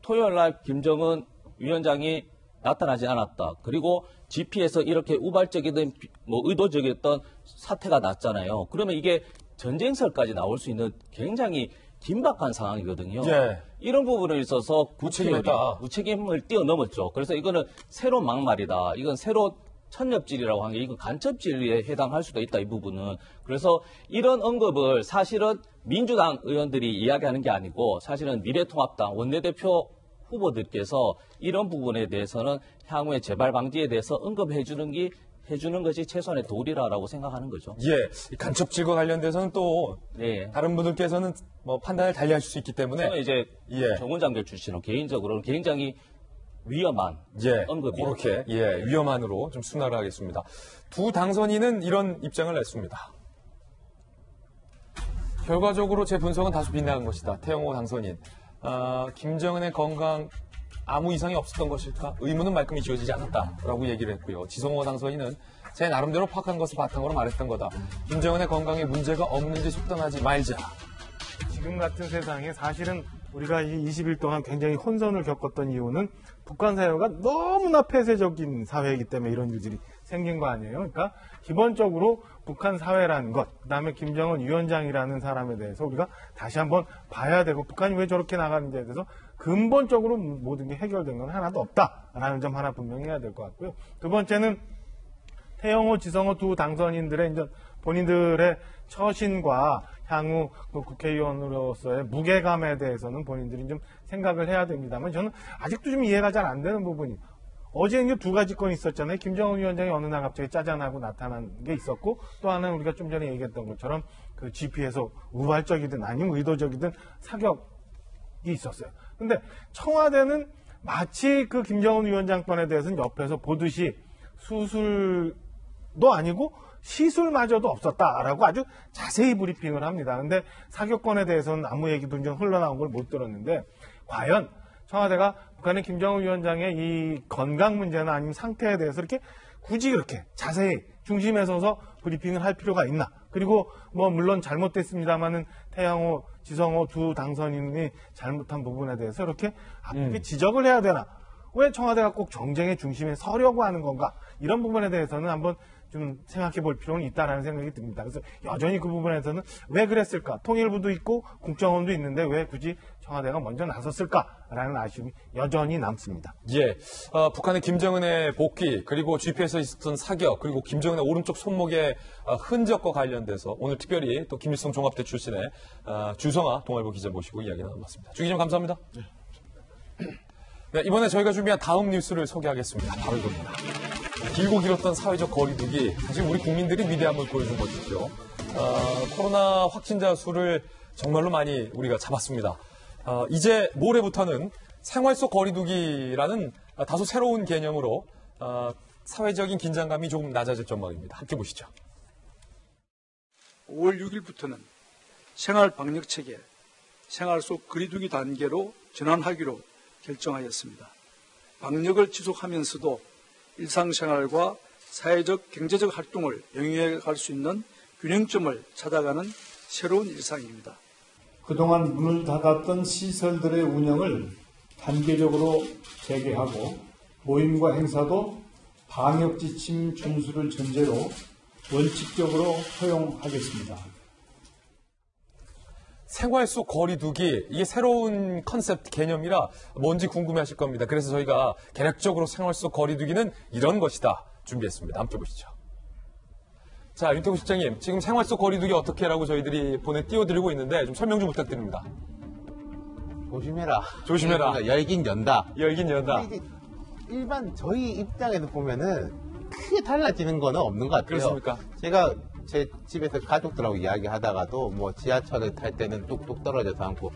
토요일 날 김정은 위원장이 나타나지 않았다. 그리고 GP에서 이렇게 우발적이든 뭐 의도적이었던 사태가 났잖아요. 그러면 이게 전쟁설까지 나올 수 있는 굉장히 긴박한 상황이거든요. 예. 이런 부분에 있어서 무책임했다. 무책임을 뛰어넘었죠. 그래서 이거는 새로운 막말이다. 이건 새로 천nhập 질이라고 한 게 이건 간첩질에 해당할 수도 있다. 이 부분은. 그래서 이런 언급을 사실은 민주당 의원들이 이야기하는 게 아니고 사실은 미래통합당 원내대표 후보들께서 이런 부분에 대해서는 향후에 재발 방지에 대해서 해주는 것이 최소한의 도리라고 생각하는 거죠. 예, 이 간첩질과 관련돼서는 또 네. 다른 분들께서는 뭐 판단을 달리하실 수 있기 때문에 저는 이제 예. 정훈장교 출신으로 개인적으로는 굉장히 위험한 언급이에요. 그렇게 위험한으로 좀 순화를 하겠습니다. 두 당선인은 이런 입장을 냈습니다. 결과적으로 제 분석은 다소 빗나간 것이다. 태영호 당선인. 김정은의 건강 아무 이상이 없었던 것일까? 의문은 말끔히 지어지지 않았다라고 얘기를 했고요. 지성호 당선인은 제 나름대로 파악한 것을 바탕으로 말했던 거다. 김정은의 건강에 문제가 없는지 속단하지 말자. 지금 같은 세상에 사실은 우리가 이 20일 동안 굉장히 혼선을 겪었던 이유는 북한 사회가 너무나 폐쇄적인 사회이기 때문에 이런 일들이 생긴 거 아니에요. 그러니까 기본적으로 북한 사회라는 것, 그다음에 김정은 위원장이라는 사람에 대해서 우리가 다시 한번 봐야 되고 북한이 왜 저렇게 나가는지에 대해서 근본적으로 모든 게 해결된 건 하나도 없다라는 점 하나 분명히 해야 될 것 같고요. 두 번째는 태영호, 지성호 두 당선인들의 이제 본인들의 처신과 향후 국회의원으로서의 무게감에 대해서는 본인들이 좀 생각을 해야 됩니다만 저는 아직도 좀 이해가 잘 안 되는 부분이 어제 이제 두 가지 건이 있었잖아요. 김정은 위원장이 어느 날 갑자기 짜잔하고 나타난 게 있었고 또 하나는 우리가 좀 전에 얘기했던 것처럼 그 GP에서 우발적이든 아니면 의도적이든 사격이 있었어요. 근데 청와대는 마치 그 김정은 위원장 건에 대해서는 옆에서 보듯이 수술도 아니고 시술마저도 없었다라고 아주 자세히 브리핑을 합니다. 근데 사격권에 대해서는 아무 얘기도 좀 흘러나온 걸 못 들었는데 과연 청와대가 북한의 김정은 위원장의 이 건강 문제나 아니면 상태에 대해서 이렇게 굳이 그렇게 자세히 중심에 서서 브리핑을 할 필요가 있나? 그리고 뭐 물론 잘못됐습니다만은 태영호, 지성호 두 당선인이 잘못한 부분에 대해서 이렇게 아프게 지적을 해야 되나? 왜 청와대가 꼭 정쟁의 중심에 서려고 하는 건가? 이런 부분에 대해서는 한번 좀 생각해 볼 필요는 있다라는 생각이 듭니다. 그래서 여전히 그 부분에서는 왜 그랬을까? 통일부도 있고 국정원도 있는데 왜 굳이 청와대가 먼저 나섰을까라는 아쉬움이 여전히 남습니다. 예, 북한의 김정은의 복귀 그리고 GP에서 있었던 사격 그리고 김정은의 오른쪽 손목의 흔적과 관련돼서 오늘 특별히 또 김일성 종합대 출신의 주성아 동아일보 기자 모시고 이야기 나눠봤습니다. 주 기자 감사합니다. 네, 이번에 저희가 준비한 다음 뉴스를 소개하겠습니다. 바로 이겁니다. 길고 길었던 사회적 거리두기, 사실 우리 국민들이 위대함을 보여준 것이죠. 코로나 확진자 수를 정말로 많이 우리가 잡았습니다. 이제 모레부터는 생활 속 거리두기라는 다소 새로운 개념으로 사회적인 긴장감이 조금 낮아질 전망입니다. 함께 보시죠. 5월 6일부터는 생활 방역 체계, 생활 속 거리두기 단계로 전환하기로 결정하였습니다. 방역을 지속하면서도 일상생활과 사회적, 경제적 활동을 영위해 갈 수 있는 균형점을 찾아가는 새로운 일상입니다. 그동안 문을 닫았던 시설들의 운영을 단계적으로 재개하고 모임과 행사도 방역지침 준수를 전제로 원칙적으로 허용하겠습니다. 생활 속 거리두기, 이게 새로운 컨셉트 개념이라 뭔지 궁금해하실 겁니다. 그래서 저희가 개략적으로 생활 속 거리두기는 이런 것이다 준비했습니다. 함께 보시죠. 자, 윤태구 실장님, 지금 생활 속 거리두기 어떻게라고 저희들이 띄워드리고 있는데 좀 설명 좀 부탁드립니다. 조심해라. 조심해라. 그러니까 열긴 연다. 열긴 연다. 이제 일반 저희 입장에서 보면은 크게 달라지는 거는 없는 것 같아요. 그렇습니까? 제가 제 집에서 가족들하고 이야기하다가도 뭐 지하철을 탈 때는 뚝뚝 떨어져서 앉고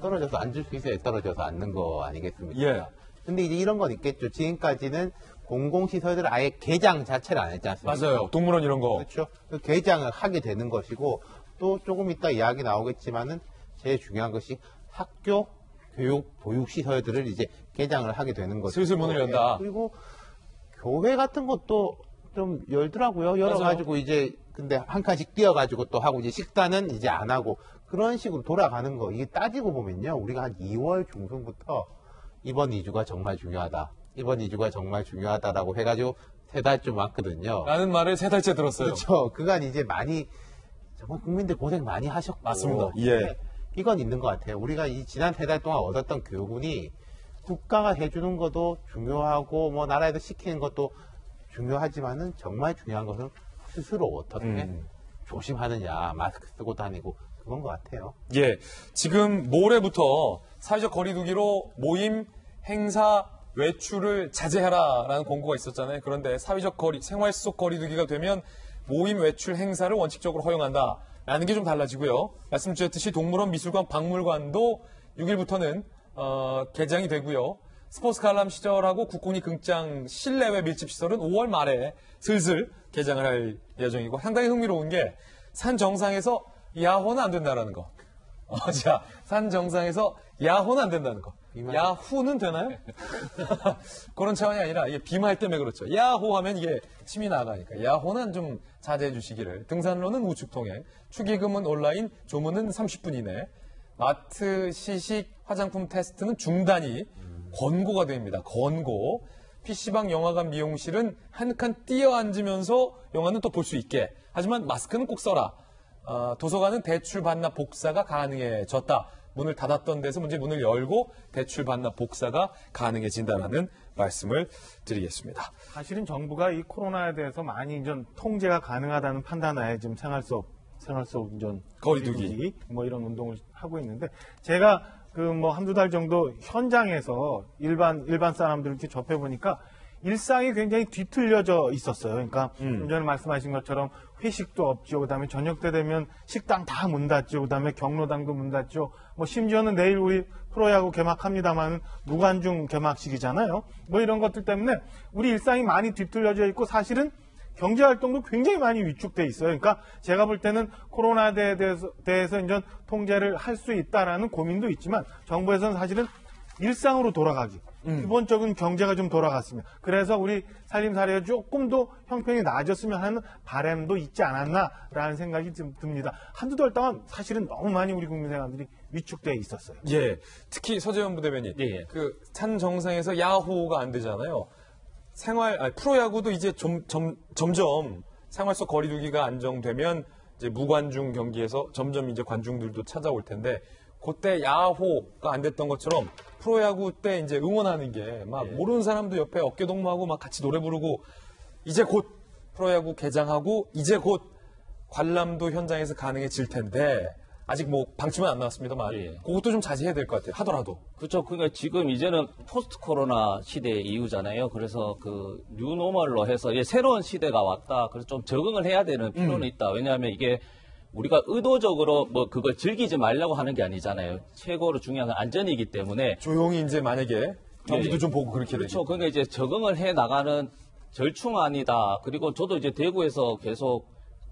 떨어져서 앉을 수 있어야 떨어져서 앉는 거 아니겠습니까? 예. 근데 이제 이런 건 있겠죠. 지금까지는 공공시설들을 아예 개장 자체를 안 했지 않습니까? 맞아요. 동물원 이런 거. 그렇죠. 그 개장을 하게 되는 것이고 또 조금 이따 이야기 나오겠지만은 제일 중요한 것이 학교 교육 보육시설들을 이제 개장을 하게 되는 거죠. 슬슬 문을 연다. 그리고 교회 같은 것도 좀 열더라고요. 열어가지고 이제 근데 한 칸씩 띄어가지고 또 하고 이제 식사는 이제 안 하고 그런 식으로 돌아가는 거. 이게 따지고 보면요. 우리가 한 2월 중순부터 이번 2주가 정말 중요하다. 이번 2주가 정말 중요하다라고 해가지고 3달쯤 왔거든요. 라는 말을 3달째 들었어요. 그렇죠. 그간 이제 많이 정말 국민들 고생 많이 하셨고 맞습니다. 예. 네, 이건 있는 것 같아요. 우리가 이 지난 3달 동안 얻었던 교훈이 국가가 해주는 것도 중요하고 뭐 나라에서 시키는 것도 중요하지만은 정말 중요한 것은 스스로 어떻게 조심하느냐, 마스크 쓰고 다니고 그건 것 같아요. 예. 지금 모레부터 사회적 거리두기로 모임, 행사, 외출을 자제하라라는 공고가 있었잖아요. 그런데 사회적 생활 속 거리두기가 되면 모임, 외출, 행사를 원칙적으로 허용한다라는 게 좀 달라지고요. 말씀 주셨듯이 동물원, 미술관, 박물관도 6일부터는 개장이 되고요. 스포츠 관람 시설하고 국공립 극장 실내외 밀집 시설은 5월 말에 슬슬 개장을 할 예정이고 상당히 흥미로운 게 산 정상에서 야호는 안 된다라는 거. 자, 산 정상에서 야호는 안 된다는 거. 야후는 되나요? 그런 차원이 아니라 이게 비말 때문에 그렇죠. 야호 하면 이게 침이 나가니까 야호는 좀 자제해 주시기를. 등산로는 우측 통행, 축의금은 온라인, 조문은 30분 이내, 마트, 시식, 화장품 테스트는 중단이 권고가 됩니다. 권고. PC방, 영화관, 미용실은 한 칸 띄어 앉으면서 영화는 또 볼 수 있게. 하지만 마스크는 꼭 써라. 도서관은 대출 반납 복사가 가능해졌다. 문을 닫았던 데서 문을 열고 대출 반납 복사가 가능해진다는 말씀을 드리겠습니다. 사실은 정부가 이 코로나에 대해서 많이 이제 통제가 가능하다는 판단하에 지금 생활 속 이전 거리두기 뭐 이런 운동을 하고 있는데 제가 그 뭐 한두 달 정도 현장에서 일반 사람들 이렇게 접해 보니까 일상이 굉장히 뒤틀려져 있었어요. 그러니까 좀 전에 말씀하신 것처럼 회식도 없죠. 그다음에 저녁 때 되면 식당 다 문 닫죠. 그다음에 경로당도 문 닫죠. 뭐 심지어는 내일 우리 프로야구 개막합니다만 무관중 개막식이잖아요. 뭐 이런 것들 때문에 우리 일상이 많이 뒤틀려져 있고 사실은 경제 활동도 굉장히 많이 위축돼 있어요. 그러니까 제가 볼 때는 코로나에 대해서 이제 통제를 할 수 있다라는 고민도 있지만 정부에서는 사실은 일상으로 돌아가기. 기본적인 경제가 좀 돌아갔으면. 그래서 우리 살림살이가 조금 더 형편이 나아졌으면 하는 바람도 있지 않았나라는 생각이 좀 듭니다. 한두 달 동안 사실은 너무 많이 우리 국민 생활들이 위축되어 있었어요. 예. 특히 서재원 부대변인. 예. 그 산 정상에서 야호가 안 되잖아요. 프로야구도 이제 점점 생활 속 거리두기가 안정되면 이제 무관중 경기에서 점점 이제 관중들도 찾아올 텐데 그때 야호가 안 됐던 것처럼 프로야구 때 이제 응원하는 게 막 모르는 사람도 옆에 어깨 동무하고 막 같이 노래 부르고 이제 곧 프로야구 개장하고 이제 곧 관람도 현장에서 가능해질 텐데 아직 뭐 방침은 안 나왔습니다만 그것도 좀 자제해야 될 것 같아요. 하더라도. 그렇죠. 그러니까 지금 이제는 포스트 코로나 시대 이후잖아요. 그래서 그 뉴노멀로 해서 새로운 시대가 왔다. 그래서 좀 적응을 해야 되는 필요는 있다. 왜냐하면 이게 우리가 의도적으로 뭐 그걸 즐기지 말라고 하는 게 아니잖아요. 최고로 중요한 건 안전이기 때문에 조용히 이제 만약에 경기도 좀 보고 그렇게 그렇죠. 되죠. 그러니까 이제 적응을 해 나가는 절충안이다. 그리고 저도 이제 대구에서 계속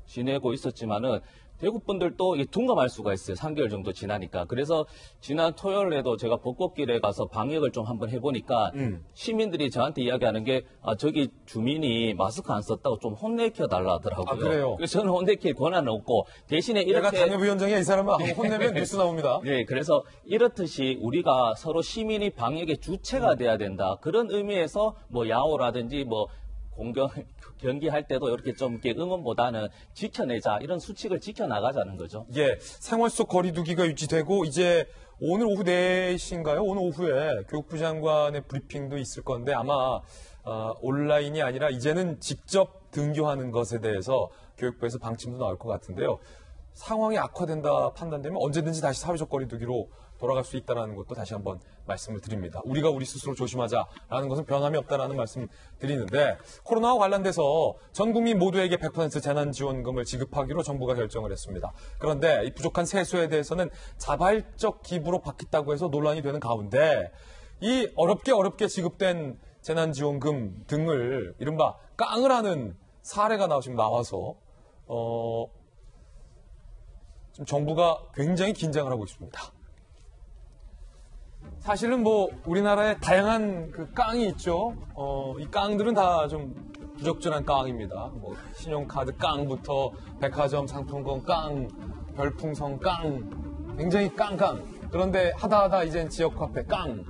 지내고 있었지만은 대구 분들도 둔감할 수가 있어요. 3개월 정도 지나니까. 그래서 지난 토요일에도 제가 벚꽃길에 가서 방역을 좀 한번 해보니까 시민들이 저한테 이야기하는 게 저기 주민이 마스크 안 썼다고 좀 혼내켜 달라 하더라고요. 아, 그래요? 그래서 저는 혼내킬 권한은 없고 대신에 내가 이렇게 당협위원장이야 이 사람아 하고 혼내면 뉴스 나옵니다. 네, 그래서 이렇듯이 우리가 서로 시민이 방역의 주체가 돼야 된다. 그런 의미에서 뭐 야호라든지 뭐 경기할 때도 이렇게 좀 이렇게 응원보다는 지켜내자 이런 수칙을 지켜나가자는 거죠. 예, 생활 속 거리두기가 유지되고 이제 오늘 오후 4시인가요? 오늘 오후에 교육부 장관의 브리핑도 있을 건데 아마 온라인이 아니라 이제는 직접 등교하는 것에 대해서 교육부에서 방침도 나올 것 같은데요. 상황이 악화된다 판단되면 언제든지 다시 사회적 거리두기로 돌아갈 수 있다는 것도 다시 한번 말씀을 드립니다. 우리가 우리 스스로 조심하자라는 것은 변함이 없다라는 말씀 드리는데 코로나와 관련돼서 전 국민 모두에게 100% 재난지원금을 지급하기로 정부가 결정을 했습니다. 그런데 이 부족한 세수에 대해서는 자발적 기부로 받겠다고 해서 논란이 되는 가운데 이 어렵게 지급된 재난지원금 등을 이른바 깡을 하는 사례가 나와서 지금 정부가 굉장히 긴장을 하고 있습니다. 사실은 우리나라에 다양한 그 깡이 있죠. 이 깡들은 다 좀 부적절한 깡입니다. 신용카드 깡부터 백화점 상품권 깡, 별풍선 깡, 굉장히 깡깡. 그런데 하다 이젠 지역화폐 깡,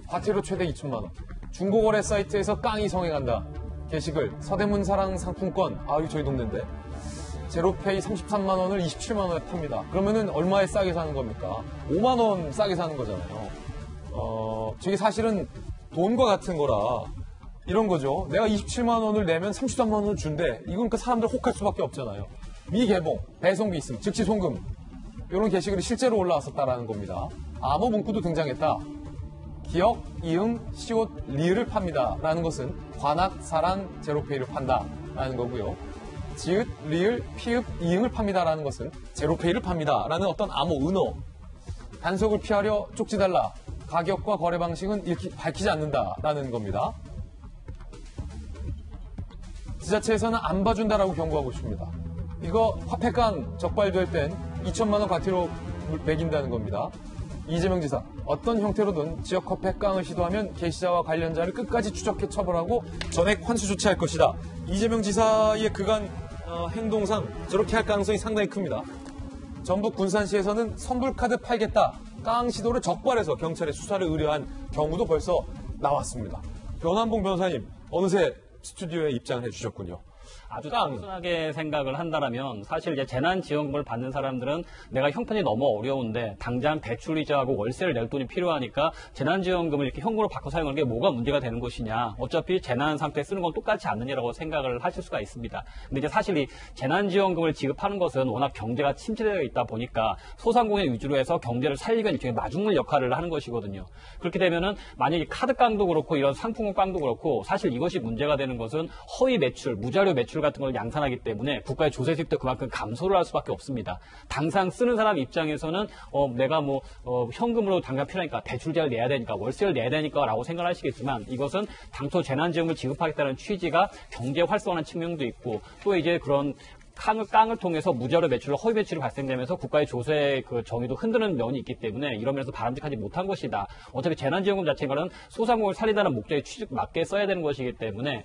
과태료 최대 2천만 원. 중고거래 사이트에서 깡이 성행한다. 게시글, 서대문사랑 상품권, 이거 저희 동네인데. 제로페이 33만 원을 27만 원에 팝니다. 그러면은 얼마에 싸게 사는 겁니까? 5만 원 싸게 사는 거잖아요. 저게 사실은 돈과 같은 거라 이런 거죠. 내가 27만 원을 내면 33만 원을 준대. 이건 그 사람들 혹할 수밖에 없잖아요. 미개봉, 배송비 있음, 즉시 송금. 이런 게시글이 실제로 올라왔었다라는 겁니다. 암호 문구도 등장했다. 기역, 이응, 시옷, 리을을 팝니다. 라는 것은 관악, 사랑, 제로페이를 판다라는 거고요. 지읒, 리을, 피읍, 이응을 팝니다. 라는 것은 제로페이를 팝니다. 라는 어떤 암호, 은어. 단속을 피하려 쪽지달라. 가격과 거래 방식은 밝히지 않는다라는 겁니다. 지자체에서는 안 봐준다라고 경고하고 있습니다. 이거 화폐깡 적발될 땐 2천만 원 과태료 매긴다는 겁니다. 이재명 지사, 어떤 형태로든 지역 화폐깡을 시도하면 게시자와 관련자를 끝까지 추적해 처벌하고 전액 환수 조치할 것이다. 이재명 지사의 그간 행동상 저렇게 할 가능성이 상당히 큽니다. 전북 군산시에서는 선불카드 팔겠다. 깡 시도를 적발해서 경찰에 수사를 의뢰한 경우도 벌써 나왔습니다. 변환봉 변호사님, 어느새 스튜디오에 입장을 해주셨군요. 아주 단순하게 생각을 한다면 사실 이제 재난지원금을 받는 사람들은 내가 형편이 너무 어려운데 당장 대출이자하고 월세를 낼 돈이 필요하니까 재난지원금을 이렇게 현금으로 바꿔 사용하는 게 뭐가 문제가 되는 것이냐. 어차피 재난 상태에 쓰는 건 똑같지 않느냐라고 생각을 하실 수가 있습니다. 근데 이제 사실 이 재난지원금을 지급하는 것은 워낙 경제가 침체되어 있다 보니까 소상공인 위주로 해서 경제를 살리기 위한 마중물 역할을 하는 것이거든요. 그렇게 되면은 만약에 카드깡도 그렇고 이런 상품권 깡도 그렇고 사실 이것이 문제가 되는 것은 허위 매출, 무자료 매출 같은 걸 양산하기 때문에 국가의 조세 수익도 그만큼 감소를 할 수밖에 없습니다. 당장 쓰는 사람 입장에서는 내가 현금으로 당장 필요하니까 대출자를 내야 되니까 월세를 내야 되니까라고 생각을 하시겠지만 이것은 당초 재난지원금을 지급하겠다는 취지가 경제 활성화하는 측면도 있고 또 이제 그런 깡을 통해서 무자료 매출로 허위 매출이 발생되면서 국가의 조세 그 정의도 흔드는 면이 있기 때문에 이런 면에서 바람직하지 못한 것이다. 어차피 재난지원금 자체가는 소상공인을 살리다는 목적에 맞게 써야 되는 것이기 때문에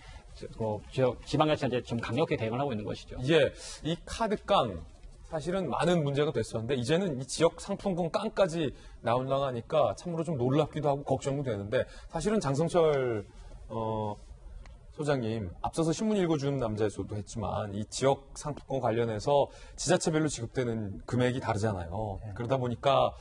지방자치단체 좀 강력하게 대응을 하고 있는 것이죠. 예, 이 카드깡 사실은 많은 문제가 됐었는데 이제는 이 지역 상품권 깡까지 나오려니까 참으로 좀 놀랍기도 하고 걱정도 되는데 사실은 장성철 소장님 앞서서 신문 읽어주는 남자에서도 했지만 이 지역 상품권 관련해서 지자체별로 지급되는 금액이 다르잖아요. 네. 그러다 보니까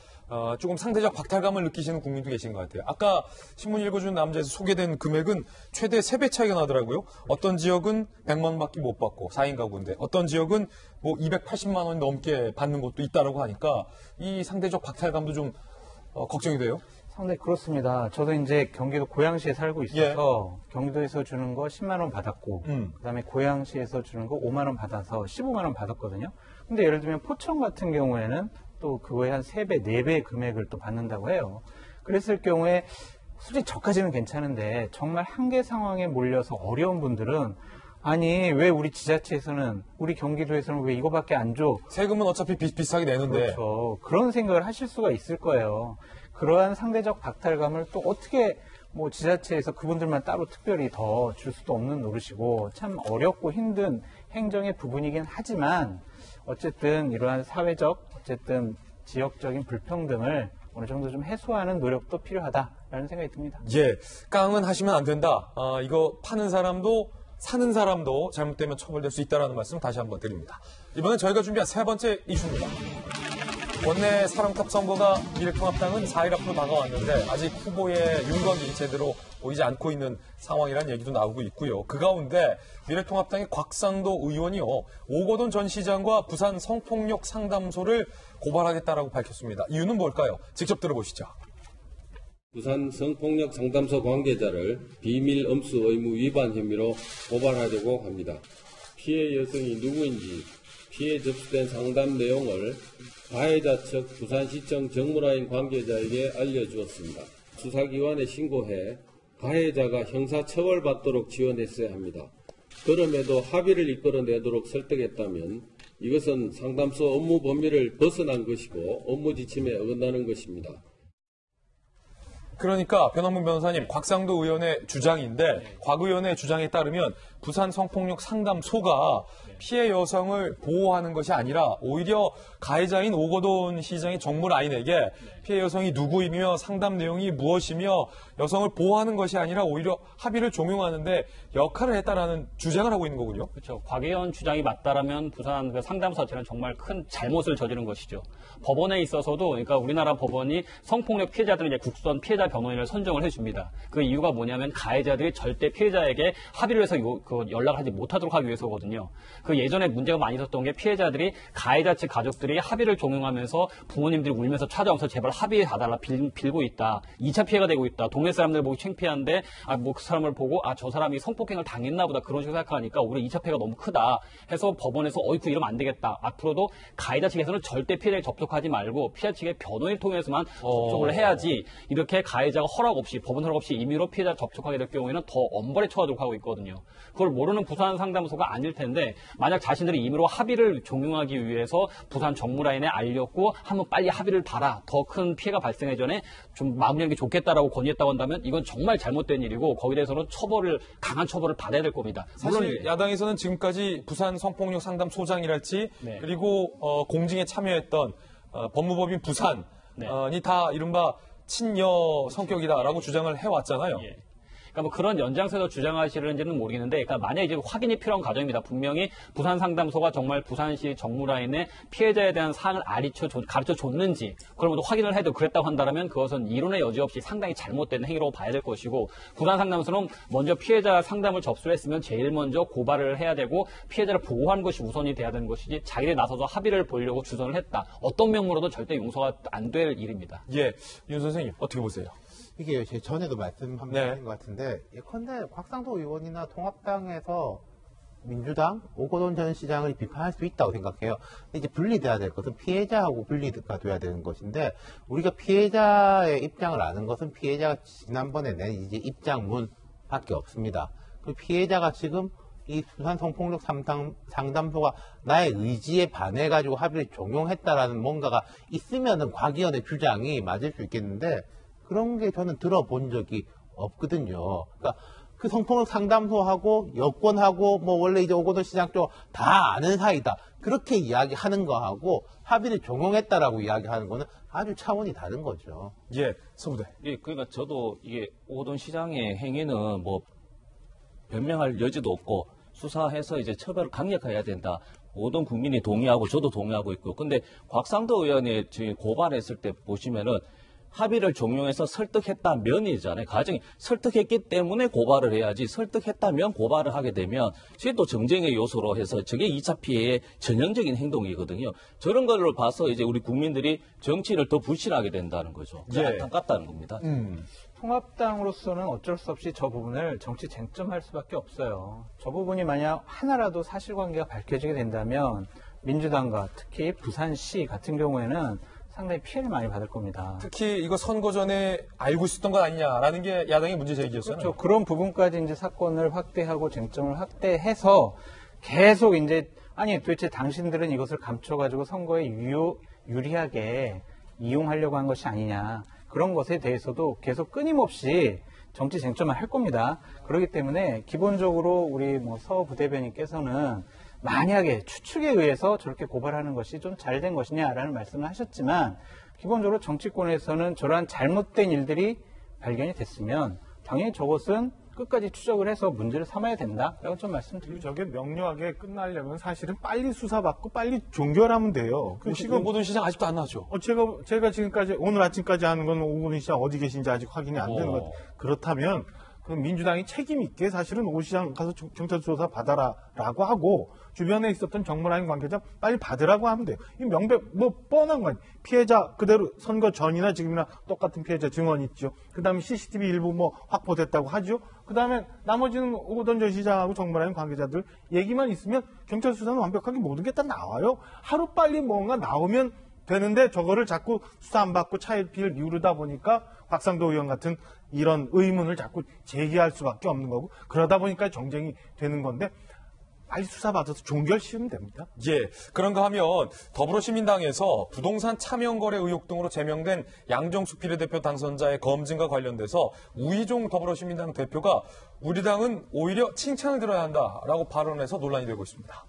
조금 상대적 박탈감을 느끼시는 국민도 계신 것 같아요. 아까 신문 읽어주는 남자에서 소개된 금액은 최대 3배 차이가 나더라고요. 어떤 지역은 100만 원밖에 못 받고 4인 가구인데 어떤 지역은 280만 원 넘게 받는 곳도 있다라고 하니까 이 상대적 박탈감도 좀 걱정이 돼요. 상당히 그렇습니다. 저도 이제 경기도 고양시에 살고 있어서 경기도에서 주는 거 10만 원 받았고 그다음에 고양시에서 주는 거 5만 원 받아서 15만 원 받았거든요. 근데 예를 들면 포천 같은 경우에는 또 그거에 한 3배, 4배 금액을 또 받는다고 해요. 그랬을 경우에 솔직히 저까지는 괜찮은데 정말 한계 상황에 몰려서 어려운 분들은 아니 왜 우리 지자체에서는 우리 경기도에서는 왜 이거밖에 안 줘? 세금은 어차피 비슷하게 내는데. 그렇죠. 그런 생각을 하실 수가 있을 거예요. 그러한 상대적 박탈감을 또 어떻게 지자체에서 그분들만 따로 특별히 더 줄 수도 없는 노릇이고 참 어렵고 힘든 행정의 부분이긴 하지만 어쨌든 이러한 사회적 어쨌든 지역적인 불평등을 어느 정도 좀 해소하는 노력도 필요하다라는 생각이 듭니다. 예, 깡은 하시면 안 된다. 이거 파는 사람도 사는 사람도 잘못되면 처벌될 수 있다는 말씀 다시 한번 드립니다. 이번엔 저희가 준비한 세 번째 이슈입니다. 원내 사령탑 선거가 미래통합당은 4일 앞으로 다가왔는데 아직 후보의 윤곽이 제대로 보이지 않고 있는 상황이라는 얘기도 나오고 있고요. 그 가운데 미래통합당의 곽상도 의원이요. 오거돈 전 시장과 부산 성폭력 상담소를 고발하겠다라고 밝혔습니다. 이유는 뭘까요? 직접 들어보시죠. 부산 성폭력 상담소 관계자를 비밀 엄수 의무 위반 혐의로 고발하려고 합니다. 피해 여성이 누구인지 피해 접수된 상담 내용을 가해자 측 부산시청 정무라인 관계자에게 알려주었습니다. 수사기관에 신고해 가해자가 형사처벌받도록 지원했어야 합니다. 그럼에도 합의를 이끌어내도록 설득했다면 이것은 상담소 업무 범위를 벗어난 것이고 업무 지침에 어긋나는 것입니다. 그러니까 변호문 변호사님, 곽상도 의원의 주장인데 곽 의원의 주장에 따르면 부산 성폭력 상담소가 피해 여성을 보호하는 것이 아니라 오히려 가해자인 오거돈 시장의 정무 라인에게 피해 여성이 누구이며 상담 내용이 무엇이며 여성을 보호하는 것이 아니라 오히려 합의를 종용하는데 역할을 했다라는 주장을 하고 있는 거군요. 그렇죠. 곽 의원 주장이 맞다라면 부산 그 상담소 자체는 정말 큰 잘못을 저지른 것이죠. 법원에 있어서도 그러니까 우리나라 법원이 성폭력 피해자들은 이제 국선 피해자 변호인을 선정을 해줍니다. 그 이유가 뭐냐면 가해자들이 절대 피해자에게 합의를 해서 연락을 하지 못하도록 하기 위해서거든요. 그 예전에 문제가 많이 있었던 게 피해자들이 가해자 측 가족들이 합의를 종용하면서 부모님들이 울면서 찾아와서 제발 합의해 봐달라 빌고 있다. 2차 피해가 되고 있다. 동네 사람들 보고 창피한데 그 사람을 보고 저 사람이 성폭행을 당했나 보다 그런 식으로 생각하니까 우리 2차 피해가 너무 크다 해서 법원에서 어이쿠 이러면 안 되겠다. 앞으로도 가해자 측에서는 절대 피해자에 접촉하지 말고 피해자 측의 변호인을 통해서만 접촉을 해야지 이렇게 가해자가 허락 없이 법원 허락 없이 임의로 피해자 접촉하게 될 경우에는 더 엄벌에 처하도록 하고 있거든요. 그걸 모르는 부산 상담소가 아닐 텐데 만약 자신들이 임의로 합의를 종용하기 위해서 부산 정무라인에 알렸고 한번 빨리 합의를 봐라. 더 큰 피해가 발생하기 전에 좀 마무리하는 게 좋겠다라고 건의했다고 한다면 이건 정말 잘못된 일이고 거기에 대해서는 강한 처벌을 받아야 될 겁니다. 사실 야당에서는 지금까지 부산 성폭력 상담소장이랄지 그리고 공징에 참여했던 법무법인 부산이 다 이른바 친여 성격이다라고 주장을 해왔잖아요. 예. 그러니까 뭐 그런 연장선에서 주장하시는지는 모르겠는데, 그러니까 만약에 이제 확인이 필요한 과정입니다. 분명히 부산 상담소가 정말 부산시 정무라인에 피해자에 대한 사항을 가르쳐 줬는지, 그걸 모두 확인을 해도 그랬다고 한다면 그것은 이론의 여지 없이 상당히 잘못된 행위라고 봐야 될 것이고, 부산 상담소는 먼저 피해자 상담을 접수를 했으면 제일 먼저 고발을 해야 되고 피해자를 보호하는 것이 우선이 돼야 되는 것이지 자기들이 나서서 합의를 보려고 주선을 했다. 어떤 명목으로도 절대 용서가 안 될 일입니다. 예, 윤 선생님 어떻게 보세요? 이게 제 전에도 말씀한 것 같은데, 예컨대 곽상도 의원이나 통합당에서 민주당 오거돈 전 시장을 비판할 수 있다고 생각해요. 근데 이제 분리돼야 될 것은 피해자하고 분리가 돼야 되는 것인데, 우리가 피해자의 입장을 아는 것은 피해자가 지난번에 낸 이제 입장문밖에 없습니다. 그 피해자가 지금 이 부산 성폭력 상담소가 나의 의지에 반해가지고 합의를 종용했다라는 뭔가가 있으면은 곽 의원의 주장이 맞을 수 있겠는데, 그런 게 저는 들어본 적이 없거든요. 그러니까 그 성폭력 상담소하고 여권하고 뭐 원래 이제 오거돈 시장 쪽 다 아는 사이다. 그렇게 이야기하는 거하고 합의를 종용했다라고 이야기하는 거는 아주 차원이 다른 거죠. 예, 서부대. 예, 그러니까 저도 이게 오거돈 시장의 행위는 뭐 변명할 여지도 없고 수사해서 이제 처벌을 강력해야 된다. 모든 국민이 동의하고 저도 동의하고 있고. 근데 곽상도 의원이 지금 고발했을 때 보시면은 합의를 종용해서 설득했다면이잖아요. 가정이 설득했기 때문에 고발을 해야지, 설득했다면 고발을 하게 되면 저게 또 정쟁의 요소로 해서 저게 2차 피해의 전형적인 행동이거든요. 저런 걸로 봐서 이제 우리 국민들이 정치를 더 불신하게 된다는 거죠. 예. 안타깝다는 겁니다. 통합당으로서는 어쩔 수 없이 저 부분을 정치 쟁점할 수밖에 없어요. 저 부분이 만약 하나라도 사실관계가 밝혀지게 된다면 민주당과 특히 부산시 같은 경우에는 상당히 피해를 많이 받을 겁니다. 특히 이거 선거 전에 알고 있었던 것 아니냐라는 게 야당의 문제 제기였어요. 그렇죠. 그런 부분까지 이제 사건을 확대하고 쟁점을 확대해서 계속 이제 도대체 당신들은 이것을 감춰가지고 선거에 유리하게 이용하려고 한 것이 아니냐. 그런 것에 대해서도 계속 끊임없이 정치 쟁점을 할 겁니다. 그렇기 때문에 기본적으로 우리 서 부대변인께서는 만약에 추측에 의해서 저렇게 고발하는 것이 좀 잘된 것이냐라는 말씀을 하셨지만, 기본적으로 정치권에서는 저러한 잘못된 일들이 발견이 됐으면 당연히 저것은 끝까지 추적을 해서 문제를 삼아야 된다라고 좀 말씀드립니다. 저게 명료하게 끝나려면 사실은 빨리 수사받고 빨리 종결하면 돼요. 지금 오거돈 시장 아직도 안 나왔죠? 제가 지금까지 오늘 아침까지 하는 건 오거돈 시장 어디 계신지 아직 확인이 안 되는 것 같아요. 그렇다면 그럼 민주당이 책임 있게 사실은 오 시장 가서 경찰 조사 받아라라고 하고, 주변에 있었던 정무라인 관계자 빨리 받으라고 하면 돼요. 이 뻔한 거 아니에요. 피해자 그대로 선거 전이나 지금이나 똑같은 피해자 증언 있죠. 그 다음에 CCTV 일부 확보됐다고 하죠. 그 다음에 나머지는 오거돈 전 시장하고 정무라인 관계자들 얘기만 있으면 경찰 수사는 완벽하게 모든 게 다 나와요. 하루빨리 뭔가 나오면 되는데 저거를 자꾸 수사 안 받고 차일피일 미루다 보니까 곽상도 의원 같은 이런 의문을 자꾸 제기할 수밖에 없는 거고 그러다 보니까 정쟁이 되는 건데 빨리 수사받아서 종결시키면 됩니다. 예, 그런가 하면 더불어시민당에서 부동산 차명거래 의혹 등으로 제명된 양정숙 비례대표 당선자의 검증과 관련돼서 우희종 더불어시민당 대표가 우리 당은 오히려 칭찬을 들어야 한다라고 발언해서 논란이 되고 있습니다.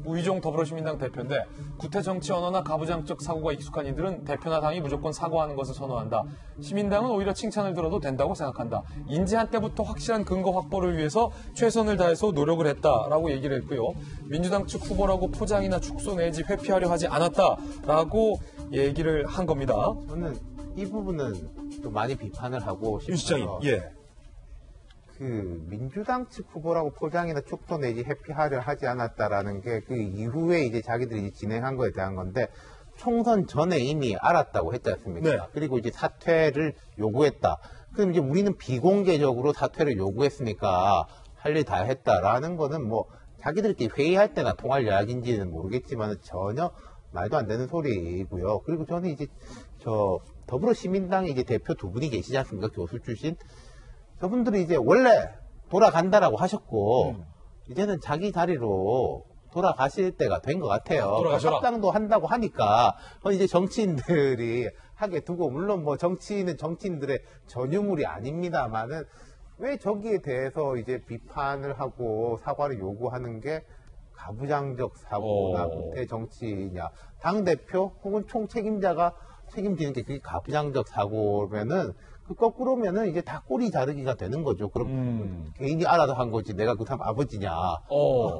우희종 더불어시민당 대표인데 구태 정치 언어나 가부장적 사고가 익숙한 이들은 대표나 당이 무조건 사과하는 것을 선호한다. 시민당은 오히려 칭찬을 들어도 된다고 생각한다. 인지한 때부터 확실한 근거 확보를 위해서 최선을 다해서 노력을 했다라고 얘기를 했고요. 민주당 측 후보라고 포장이나 축소 내지 회피하려 하지 않았다라고 얘기를 한 겁니다. 저는 이 부분은 또 많이 비판을 하고 싶어요. 유 시장님, 예. 그 민주당 측 후보라고 포장이나 축소 내지 회피하려 하지 않았다라는 게 그 이후에 이제 자기들이 진행한 거에 대한 건데 총선 전에 이미 알았다고 했지 않습니까? 네. 그리고 이제 사퇴를 요구했다. 그럼 이제 우리는 비공개적으로 사퇴를 요구했으니까 할 일 다 했다라는 거는 뭐 자기들끼리 회의할 때나 통할 이야기인지는 모르겠지만 전혀 말도 안 되는 소리이고요. 그리고 저는 이제 더불어시민당의 이제 대표 두 분이 계시지 않습니까? 교수 출신. 저분들이 이제 원래 돌아간다라고 하셨고 이제는 자기 자리로 돌아가실 때가 된 것 같아요. 돌아가셔라. 합당도 한다고 하니까 이제 정치인들이 하게 두고 물론 뭐 정치인은 정치인들의 전유물이 아닙니다만은 왜 저기에 대해서 이제 비판을 하고 사과를 요구하는 게 가부장적 사고나 구태 정치냐 당 대표 혹은 총 책임자가 책임지는 게 그게 가부장적 사고면은 그 거꾸로면은 이제 다 꼬리 자르기가 되는 거죠. 그럼 개인이 알아서 한 거지. 내가 그 사람 아버지냐.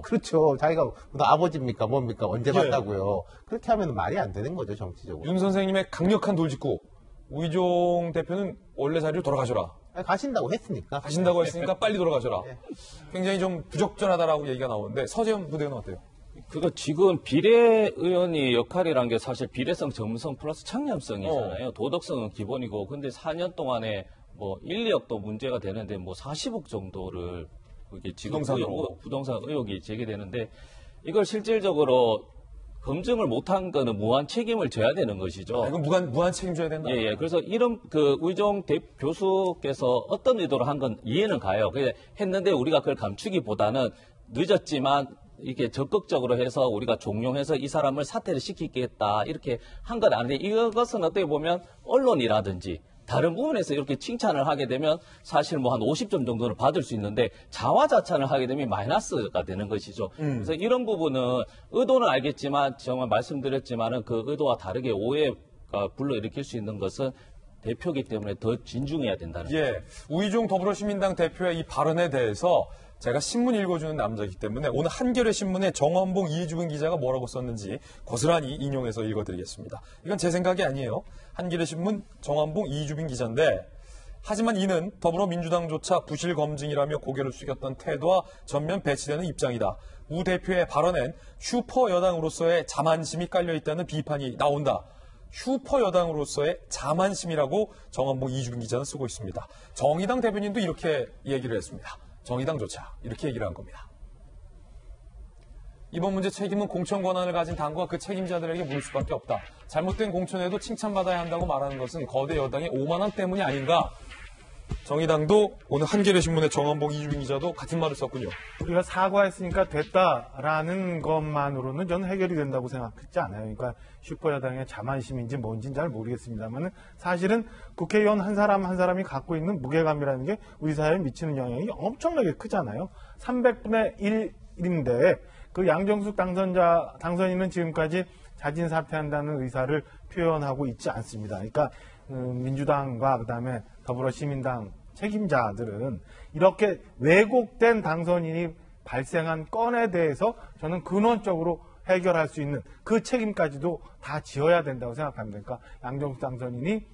그렇죠. 자기가 너 아버지입니까? 뭡니까? 언제 봤다고요. 그렇게 하면 말이 안 되는 거죠. 정치적으로. 윤 선생님의 강력한 돌직구. 우희종 대표는 원래 자리로 돌아가셔라. 가신다고 했으니까. 가신다고 했으니까 빨리 돌아가셔라. 굉장히 좀 부적절하다라고 얘기가 나오는데 서재현 부대는 어때요? 그거 지금 비례의원이 역할이란 게 사실 비례성, 전문성 플러스 청렴성이잖아요. 도덕성은 기본이고, 근데 4년 동안에 뭐 1, 2억도 문제가 되는데 뭐 40억 정도를 그게 지금 부동산 의혹이 제기되는데 이걸 실질적으로 검증을 못한 거는 무한 책임을 져야 되는 것이죠. 이건 무한 책임져야 된다. 예. 그래서 이런 우희종 교수께서 어떤 의도로 한 건 이해는 가요. 그냥 했는데 우리가 그걸 감추기보다는 늦었지만 이렇게 적극적으로 해서 우리가 종용해서 이 사람을 사퇴를 시키겠다 이렇게 한 건 아닌데 이것은 어떻게 보면 언론이라든지 다른 부분에서 이렇게 칭찬을 하게 되면 사실 뭐 한 50점 정도를 받을 수 있는데 자화자찬을 하게 되면 마이너스가 되는 것이죠. 그래서 이런 부분은 의도는 알겠지만 정말 말씀드렸지만은 그 의도와 다르게 오해가 불러일으킬 수 있는 것은 대표이기 때문에 더 진중해야 된다는 거죠. 예, 우희종 더불어시민당 대표의 이 발언에 대해서 제가 신문 읽어주는 남자이기 때문에 오늘 한겨레 신문에 정원봉 이주근 기자가 뭐라고 썼는지 고스란히 인용해서 읽어드리겠습니다. 이건 제 생각이 아니에요. 한겨레 신문 정원봉 이주근 기자인데 하지만 이는 더불어민주당조차 부실 검증이라며 고개를 숙였던 태도와 전면 배치되는 입장이다. 우 대표의 발언엔 슈퍼 여당으로서의 자만심이 깔려있다는 비판이 나온다. 슈퍼 여당으로서의 자만심이라고 정원봉 이주근 기자는 쓰고 있습니다. 정의당 대변인도 이렇게 얘기를 했습니다. 정의당조차 이렇게 얘기를 한 겁니다. 이번 문제 책임은 공천 권한을 가진 당과 그 책임자들에게 물을 수밖에 없다. 잘못된 공천에도 칭찬받아야 한다고 말하는 것은 거대 여당의 오만함 때문이 아닌가. 정의당도 오늘 한겨레 신문의 정원봉 이주빈 기자도 같은 말을 썼군요. 우리가 사과했으니까 됐다라는 것만으로는 저는 해결이 된다고 생각하지 않아요. 그러니까 슈퍼여당의 자만심인지 뭔지는 잘 모르겠습니다만 사실은 국회의원 한 사람 한 사람이 갖고 있는 무게감이라는 게 우리 사회에 미치는 영향이 엄청나게 크잖아요. 300분의 1인데 그 양정숙 당선인은 지금까지 자진 사퇴한다는 의사를 표현하고 있지 않습니다. 그러니까 민주당과 그다음에 더불어시민당 책임자들은 이렇게 왜곡된 당선인이 발생한 건에 대해서 저는 근원적으로 해결할 수 있는 그 책임까지도 다 지어야 된다고 생각합니다. 그러니까 양정숙 당선인이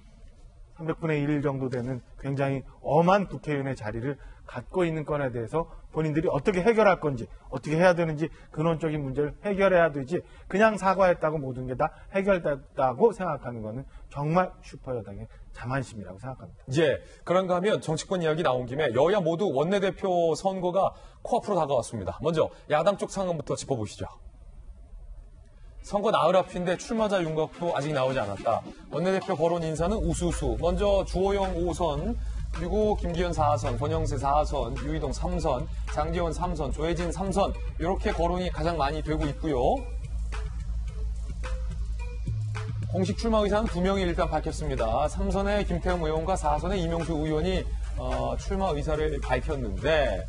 300분의 1 정도 되는 굉장히 엄한 국회의원의 자리를 갖고 있는 건에 대해서 본인들이 어떻게 해결할 건지 어떻게 해야 되는지 근원적인 문제를 해결해야 되지 그냥 사과했다고 모든 게 다 해결됐다고 생각하는 거는 정말 슈퍼여당의 자만심이라고 생각합니다. 예, 그런가 하면 정치권 이야기 나온 김에 여야 모두 원내대표 선거가 코앞으로 다가왔습니다. 먼저 야당 쪽 상황부터 짚어보시죠. 선거 나흘 앞인데 출마자 윤곽도 아직 나오지 않았다. 원내대표 거론 인사는 우수수. 먼저 주호영 5선, 그리고 김기현 4선, 권영세 4선, 유이동 3선, 장기원 3선, 조혜진 3선 이렇게 거론이 가장 많이 되고 있고요. 공식 출마 의사는 2명이 일단 밝혔습니다. 3선의 김태형 의원과 4선의 이명수 의원이 출마 의사를 밝혔는데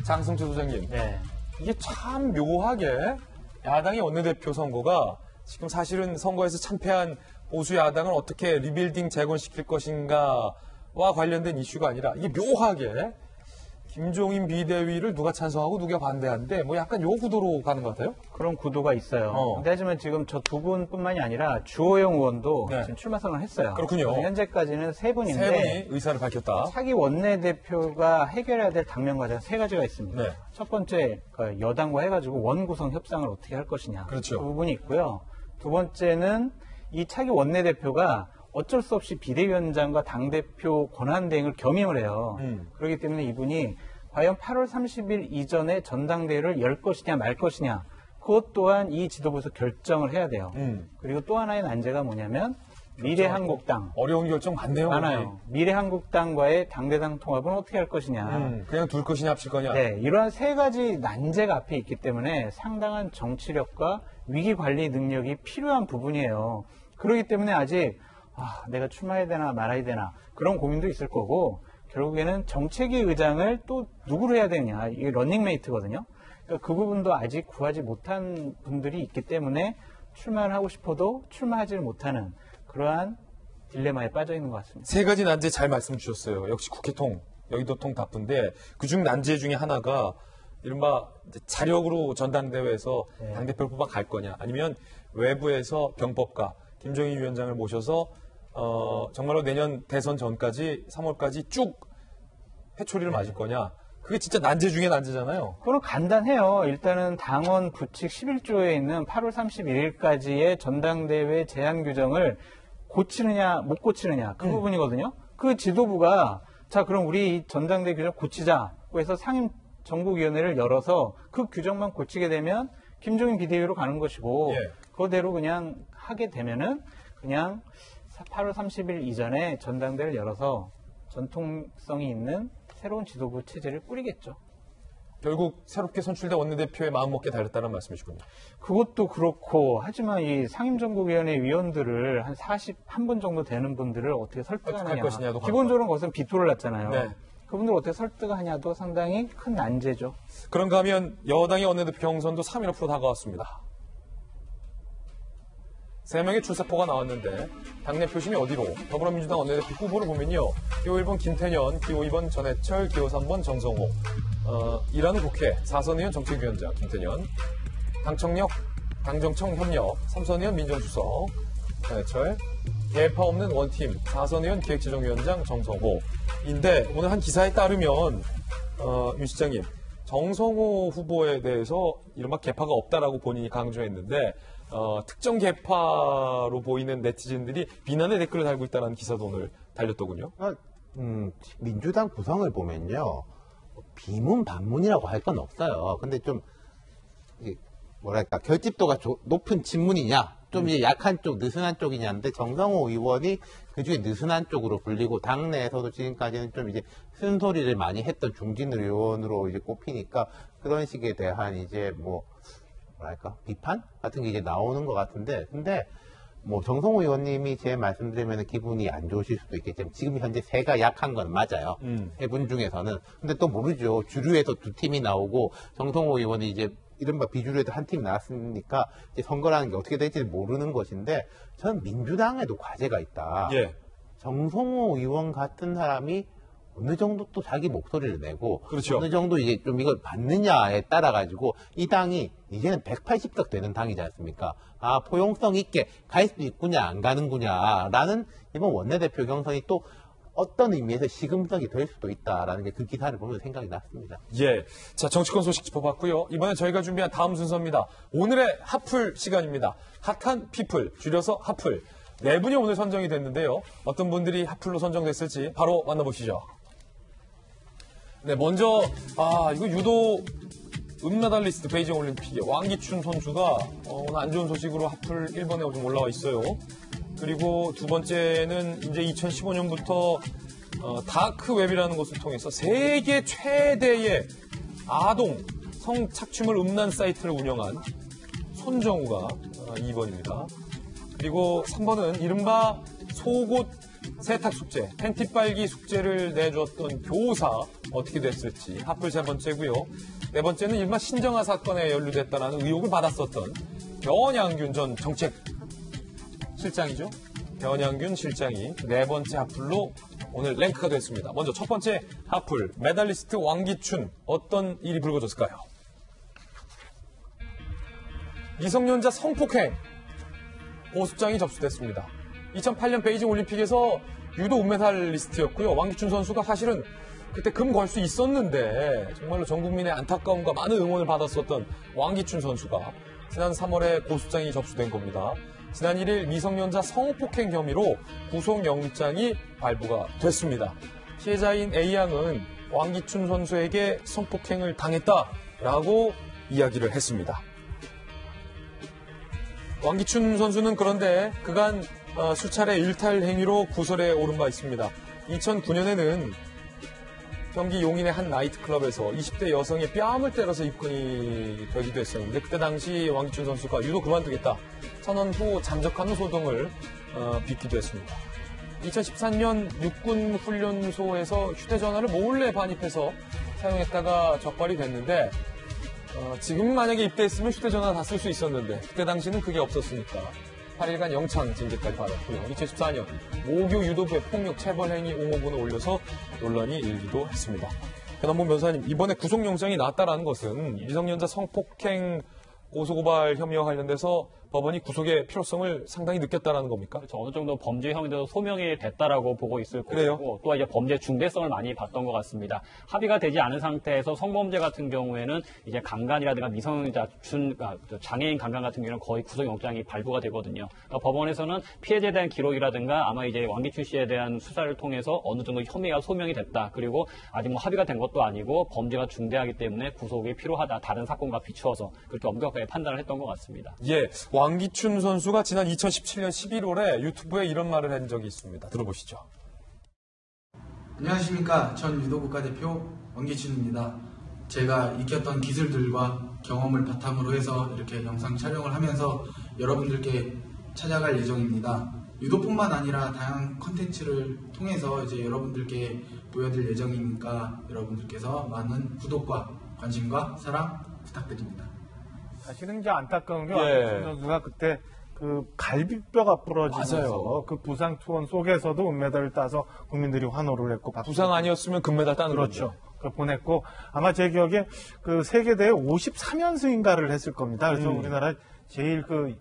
장승철 소장님, 네. 이게 참 묘하게 야당의 원내대표 선거가 지금 사실은 선거에서 참패한 보수 야당을 어떻게 리빌딩 재건시킬 것인가와 관련된 이슈가 아니라 이게 묘하게 김종인 비대위를 누가 찬성하고 누가 반대하는데 뭐 약간 요 구도로 가는 것 같아요? 그런 구도가 있어요. 근데 하지만 지금 저 두 분뿐만이 아니라 주호영 의원도 네. 지금 출마 선언을 했어요. 그렇군요. 현재까지는 세 분인데 세 분이 의사를 밝혔다. 차기 원내대표가 해결해야 될 당면 과제가 세 가지가 있습니다. 네. 첫 번째, 여당과 해가지고 원구성 협상을 어떻게 할 것이냐. 그렇죠. 그 부분이 있고요. 두 번째는 이 차기 원내대표가 어쩔 수 없이 비대위원장과 당대표 권한대행을 겸임을 해요. 그렇기 때문에 이분이 과연 8월 30일 이전에 전당대회를 열 것이냐 말 것이냐 그것 또한 이 지도부에서 결정을 해야 돼요. 그리고 또 하나의 난제가 뭐냐면 미래한국당. 어려운 결정 많네요. 많아요. 미래한국당과의 당대당 통합은 어떻게 할 것이냐. 그냥 둘 것이냐 합칠 거냐. 네, 이러한 세 가지 난제가 앞에 있기 때문에 상당한 정치력과 위기관리 능력이 필요한 부분이에요. 그렇기 때문에 아직 내가 출마해야 되나 말아야 되나 그런 고민도 있을 거고 결국에는 정책위 의장을 또 누구로 해야 되냐. 이게 러닝메이트거든요. 그러니까 그 부분도 아직 구하지 못한 분들이 있기 때문에 출마를 하고 싶어도 출마하지를 못하는 그러한 딜레마에 빠져 있는 것 같습니다. 세 가지 난제 잘 말씀 주셨어요. 역시 국회통, 여의도통 바쁜데 그중 난제 중에 하나가 이른바 자력으로 전당대회에서 당대표를 뽑아 갈 거냐 아니면 외부에서 병법가 김정인 위원장을 모셔서 정말로 내년 대선 전까지 3월까지 쭉 회초리를 맞을 거냐. 그게 진짜 난제 중에 난제잖아요. 그건 간단해요. 일단은 당원 부칙 11조에 있는 8월 31일까지의 전당대회 제한 규정을 고치느냐 못 고치느냐 그 부분이거든요. 그 지도부가 자 그럼 우리 이 전당대회 규정 고치자고 해서 상임 전국위원회를 열어서 그 규정만 고치게 되면 김종인 비대위로 가는 것이고 그대로 그냥 하게 되면은 그냥 8월 30일 이전에 전당대회를 열어서 전통성이 있는 새로운 지도부 체제를 꾸리겠죠. 결국 새롭게 선출된 원내대표의 마음먹기에 달렸다는 말씀이시군요. 그것도 그렇고 하지만 이 상임전국위원회 위원들을 한 41분 정도 되는 분들을 어떻게 설득하느냐. 것이냐도 기본적으로 그것은 비토를 놨잖아요. 네. 그분들을 어떻게 설득하냐도 상당히 큰 난제죠. 그런가 하면 여당의 원내대표 경선도 3일 앞으로 다가왔습니다. 3명의 출사표가 나왔는데 당내 표심이 어디로? 더불어민주당 원내대표 후보를 보면요. 기호 1번 김태년, 기호 2번 전해철, 기호 3번 정성호. 일하는 국회 4선 의원 정책위원장 김태년, 당청력, 당정청 협력 3선 의원 민정수석 전해철, 개파 없는 원팀 4선 의원 기획재정위원장 정성호인데 오늘 한 기사에 따르면 윤 시장님 정성호 후보에 대해서 이른바 개파가 없다라고 본인이 강조했는데 특정 개파로 보이는 네티즌들이 비난의 댓글을 달고 있다는 기사도 오늘 달렸더군요. 민주당 구성을 보면요. 비문 반문이라고 할 건 없어요. 근데 좀 뭐랄까 결집도가 높은 친문이냐 좀 이제 약한 쪽 느슨한 쪽이냐인데 정성호 의원이 그중에 느슨한 쪽으로 불리고 당내에서도 지금까지는 좀 이제 쓴소리를 많이 했던 중진 의원으로 이제 꼽히니까 그런 식에 대한 이제 뭐랄까 비판 같은 게 이제 나오는 것 같은데 근데 정성호 의원님이 제 말씀드리면 기분이 안 좋으실 수도 있겠지만 지금 현재 세가 약한 건 맞아요. 세 분 중에서는. 근데 또 모르죠. 주류에서 두 팀이 나오고 정성호 의원이 이제 이른바 비주류에도 한 팀 나왔으니까 이제 선거라는 게 어떻게 될지 모르는 것인데 저는 민주당에도 과제가 있다. 정성호 의원 같은 사람이 어느 정도 또 자기 목소리를 내고 그렇죠. 어느 정도 이제 좀 이걸 받느냐에 따라 가지고 이 당이 이제는 180석 되는 당이지 않습니까? 포용성 있게 갈 수 있구냐 안 가는구냐라는 이번 원내대표 경선이 또 어떤 의미에서 시금석이 될 수도 있다라는 게 그 기사를 보면서 생각이 났습니다. 자 정치권 소식 짚어봤고요. 이번에 저희가 준비한 다음 순서입니다. 오늘의 핫플 시간입니다. 핫한 피플, 줄여서 핫플. 4분이 오늘 선정이 됐는데요. 어떤 분들이 핫플로 선정됐을지 바로 만나보시죠. 네, 먼저 이거 유독 은메달리스트 베이징 올림픽의 왕기춘 선수가 오늘 안 좋은 소식으로 하플 1번에 좀 올라와 있어요. 그리고 두 번째는 이제 2015년부터 다크웹이라는 것을 통해서 세계 최대의 아동 성착취물 음란 사이트를 운영한 손정우가 2번입니다. 그리고 3번은 이른바 속옷 세탁 숙제, 팬티 빨기 숙제를 내주었던 교사 어떻게 됐을지 하플 세 번째고요. 네 번째는 이른바 신정아 사건에 연루됐다라는 의혹을 받았었던 변양균 전 정책 실장이죠. 변양균 실장이 네 번째 하플로 오늘 랭크가 됐습니다. 먼저 첫 번째 하플 메달리스트 왕기춘 어떤 일이 불거졌을까요? 미성년자 성폭행 고소장이 접수됐습니다. 2008년 베이징 올림픽에서 유도 은메달리스트였고요. 왕기춘 선수가 사실은 그때 금 걸 수 있었는데 정말로 전 국민의 안타까움과 많은 응원을 받았었던 왕기춘 선수가 지난 3월에 고소장이 접수된 겁니다. 지난 1일 미성년자 성폭행 혐의로 구속영장이 발부가 됐습니다. 피해자인 A양은 왕기춘 선수에게 성폭행을 당했다라고 이야기를 했습니다. 왕기춘 선수는 그런데 그간 수차례 일탈 행위로 구설에 오른 바 있습니다. 2009년에는 경기 용인의 한 나이트클럽에서 20대 여성의 뺨을 때려서 입건이 되기도 했었는데 그때 당시 왕기춘 선수가 유도 그만두겠다 선언 후 잠적한 후 소동을 빚기도 했습니다. 2013년 육군 훈련소에서 휴대전화를 몰래 반입해서 사용했다가 적발이 됐는데 지금 만약에 입대했으면 휴대전화 다 쓸 수 있었는데 그때 당시는 그게 없었으니까 8일간 영창 징계까지 받았고요. 2014년 모교 유도부의 폭력 체벌 행위 옹호문을 올려서 논란이 일기도 했습니다. 변한봉 변호사님, 이번에 구속영장이 나왔다라는 것은 미성년자 성폭행 고소고발 혐의와 관련돼서 법원이 구속의 필요성을 상당히 느꼈다라는 겁니까? 그렇죠. 어느 정도 범죄 혐의에 대해서 소명이 됐다라고 보고 있을 그래요? 거고 또 이제 범죄 중대성을 많이 봤던 것 같습니다. 합의가 되지 않은 상태에서 성범죄 같은 경우에는 이제 강간이라든가 미성년자 장애인 강간 같은 경우는 거의 구속영장이 발부가 되거든요. 그러니까 법원에서는 피해자에 대한 기록이라든가 아마 이제 왕기춘 씨에 대한 수사를 통해서 어느 정도 혐의가 소명이 됐다. 그리고 아직 뭐 합의가 된 것도 아니고 범죄가 중대하기 때문에 구속이 필요하다. 다른 사건과 비추어서 그렇게 엄격하게 판단을 했던 것 같습니다. 예, 왕기춘 선수가 지난 2017년 11월에 유튜브에 이런 말을 한 적이 있습니다. 들어보시죠. 안녕하십니까. 전 유도국가대표 왕기춘입니다. 제가 익혔던 기술들과 경험을 바탕으로 해서 이렇게 영상 촬영을 하면서 여러분들께 찾아갈 예정입니다. 유도뿐만 아니라 다양한 컨텐츠를 통해서 이제 여러분들께 보여드릴 예정이니까 여러분들께서 많은 구독과 관심과 사랑 부탁드립니다. 사실은 이제 안타까운 게 왕기춘 선수가 그때 그 갈비뼈가 부러지면서 맞아요. 그 부상 투혼 속에서도 은메달을 따서 국민들이 환호를 했고 부상 아니었으면 금메달 따는 그렇죠. 건데. 그 보냈고 아마 제 기억에 그 세계대회 53연승인가를 했을 겁니다. 그래서 우리나라 제일 그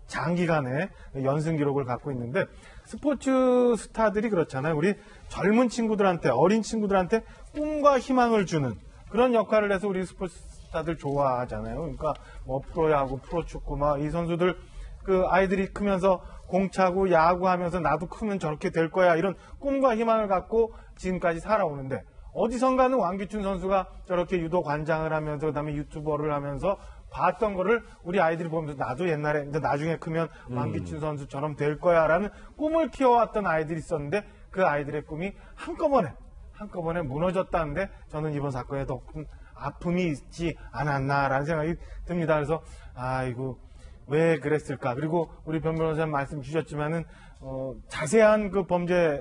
장기간의 연승 기록을 갖고 있는데 스포츠 스타들이 그렇잖아요. 우리 젊은 친구들한테 어린 친구들한테 꿈과 희망을 주는 그런 역할을 해서 우리 스포츠 스타들 좋아하잖아요. 그러니까 뭐 프로야구, 프로축구 막 이 선수들 그 아이들이 크면서 공차고 야구하면서 나도 크면 저렇게 될 거야 이런 꿈과 희망을 갖고 지금까지 살아오는데 어디선가는 왕기춘 선수가 저렇게 유도 관장을 하면서 그다음에 유튜버를 하면서 봤던 거를 우리 아이들이 보면서 나도 옛날에 나중에 크면 왕기춘 선수처럼 될 거야라는 꿈을 키워왔던 아이들이 있었는데 그 아이들의 꿈이 한꺼번에 무너졌다는데 저는 이번 사건에 더 큰 아픔이 있지 않았나라는 생각이 듭니다. 그래서 아이고 왜 그랬을까? 그리고 우리 변 변호사님 말씀 주셨지만은 자세한 그 범죄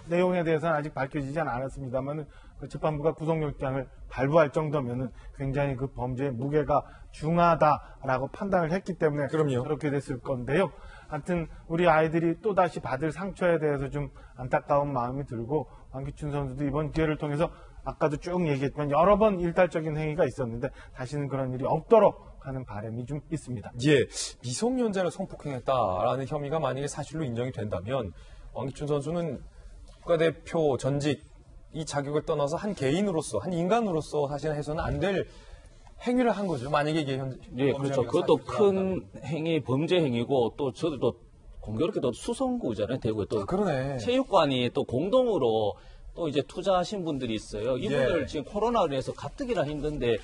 내용에 대해서는 아직 밝혀지지 않았습니다만 그 재판부가 구속영장을 발부할 정도면은 굉장히 그 범죄의 무게가 중하다라고 판단을 했기 때문에 그럼요. 그렇게 됐을 건데요. 하여튼 우리 아이들이 또다시 받을 상처에 대해서 좀 안타까운 마음이 들고 왕기춘 선수도 이번 기회를 통해서 아까도 쭉 얘기했지만 여러 번 일탈적인 행위가 있었는데 다시는 그런 일이 없도록 하는 바람이 좀 있습니다. 예, 미성년자를 성폭행했다라는 혐의가 만약에 사실로 인정이 된다면 왕기춘 선수는 국가대표 전직 이 자격을 떠나서 한 개인으로서 한 인간으로서 사실 해서는 안 될 행위를 한 거죠. 만약에 이게 예, 그렇죠. 그것도 큰 행위, 범죄 행위고 또 저도 또 공교롭게도 수성구잖아요. 대구에 또 그러네. 체육관이 또 공동으로 또 이제 투자하신 분들이 있어요. 이분들 예. 지금 코로나로 인해서 가뜩이나 힘든데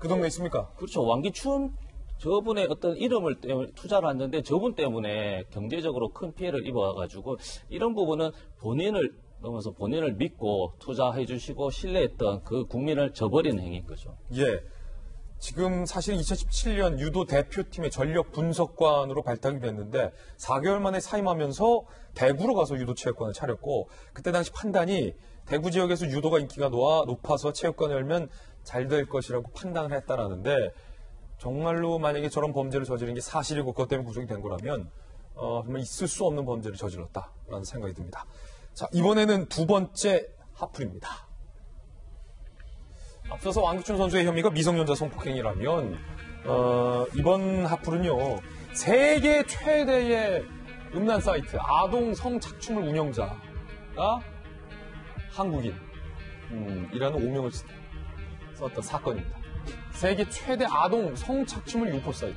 그 동네 있습니까? 그렇죠. 왕기춘 저분의 어떤 이름을 때문에 투자를 했는데 저분 때문에 경제적으로 큰 피해를 입어가지고 이런 부분은 본인을 넘어서 본인을 믿고 투자해 주시고 신뢰했던 그 국민을 저버리는 행위인 거죠. 예. 지금 사실 2017년 유도 대표팀의 전력 분석관으로 발탁이 됐는데 4개월 만에 사임하면서 대구로 가서 유도 체육관을 차렸고 그때 당시 판단이 대구 지역에서 유도가 인기가 높아서 체육관을 열면 잘 될 것이라고 판단을 했다라는데 정말로 만약에 저런 범죄를 저지른 게 사실이고 그것 때문에 구속이 된 거라면 정말 있을 수 없는 범죄를 저질렀다라는 생각이 듭니다. 자, 이번에는 두 번째 하플입니다. 앞서서 왕기춘 선수의 혐의가 미성년자 성폭행이라면 이번 하플은요. 세계 최대의 음란 사이트 아동 성착취물 운영자가 한국인이라는 오명을 썼던 사건입니다. 세계 최대 아동 성착취물 유포 사이트.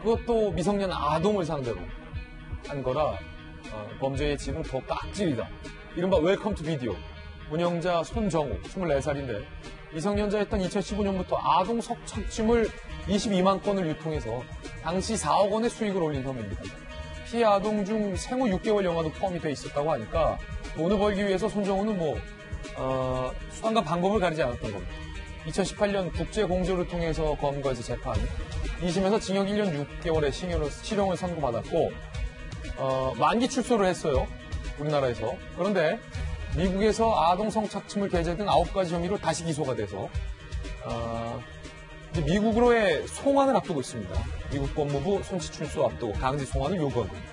그것도 미성년 아동을 상대로 한 거라 범죄의 질은 더 깍질이다. 이른바 웰컴 투 비디오. 운영자 손정우 24살인데 미성년자였던 2015년부터 아동 성착취물 22만 건을 유통해서 당시 4억 원의 수익을 올린 혐의입니다. 피해 아동 중 생후 6개월 영아도 포함이 돼 있었다고 하니까 돈을 벌기 위해서 손정우는 수단과 방법을 가리지 않았던 겁니다. 2018년 국제공조를 통해서 검거해서 재판 2심에서 징역 1년 6개월의 실형을 선고받았고 만기 출소를 했어요. 우리나라에서. 그런데 미국에서 아동 성착취물 게재 등 9가지 혐의로 다시 기소가 돼서 이제 미국으로의 송환을 앞두고 있습니다. 미국 법무부 손치 출소 앞두고 강제 송환을 요구한 겁니다.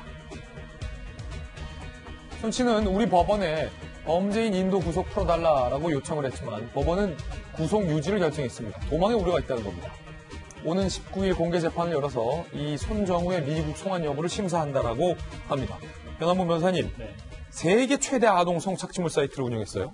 손치는 우리 법원에 범죄인 인도 구속 풀어달라라고 요청을 했지만 법원은 구속 유지를 결정했습니다. 도망의 우려가 있다는 겁니다. 오는 19일 공개 재판을 열어서 이 손정우의 미국 송환 여부를 심사한다라고 합니다. 변한무 변호사님, 네. 세계 최대 아동 성착취물 사이트를 운영했어요?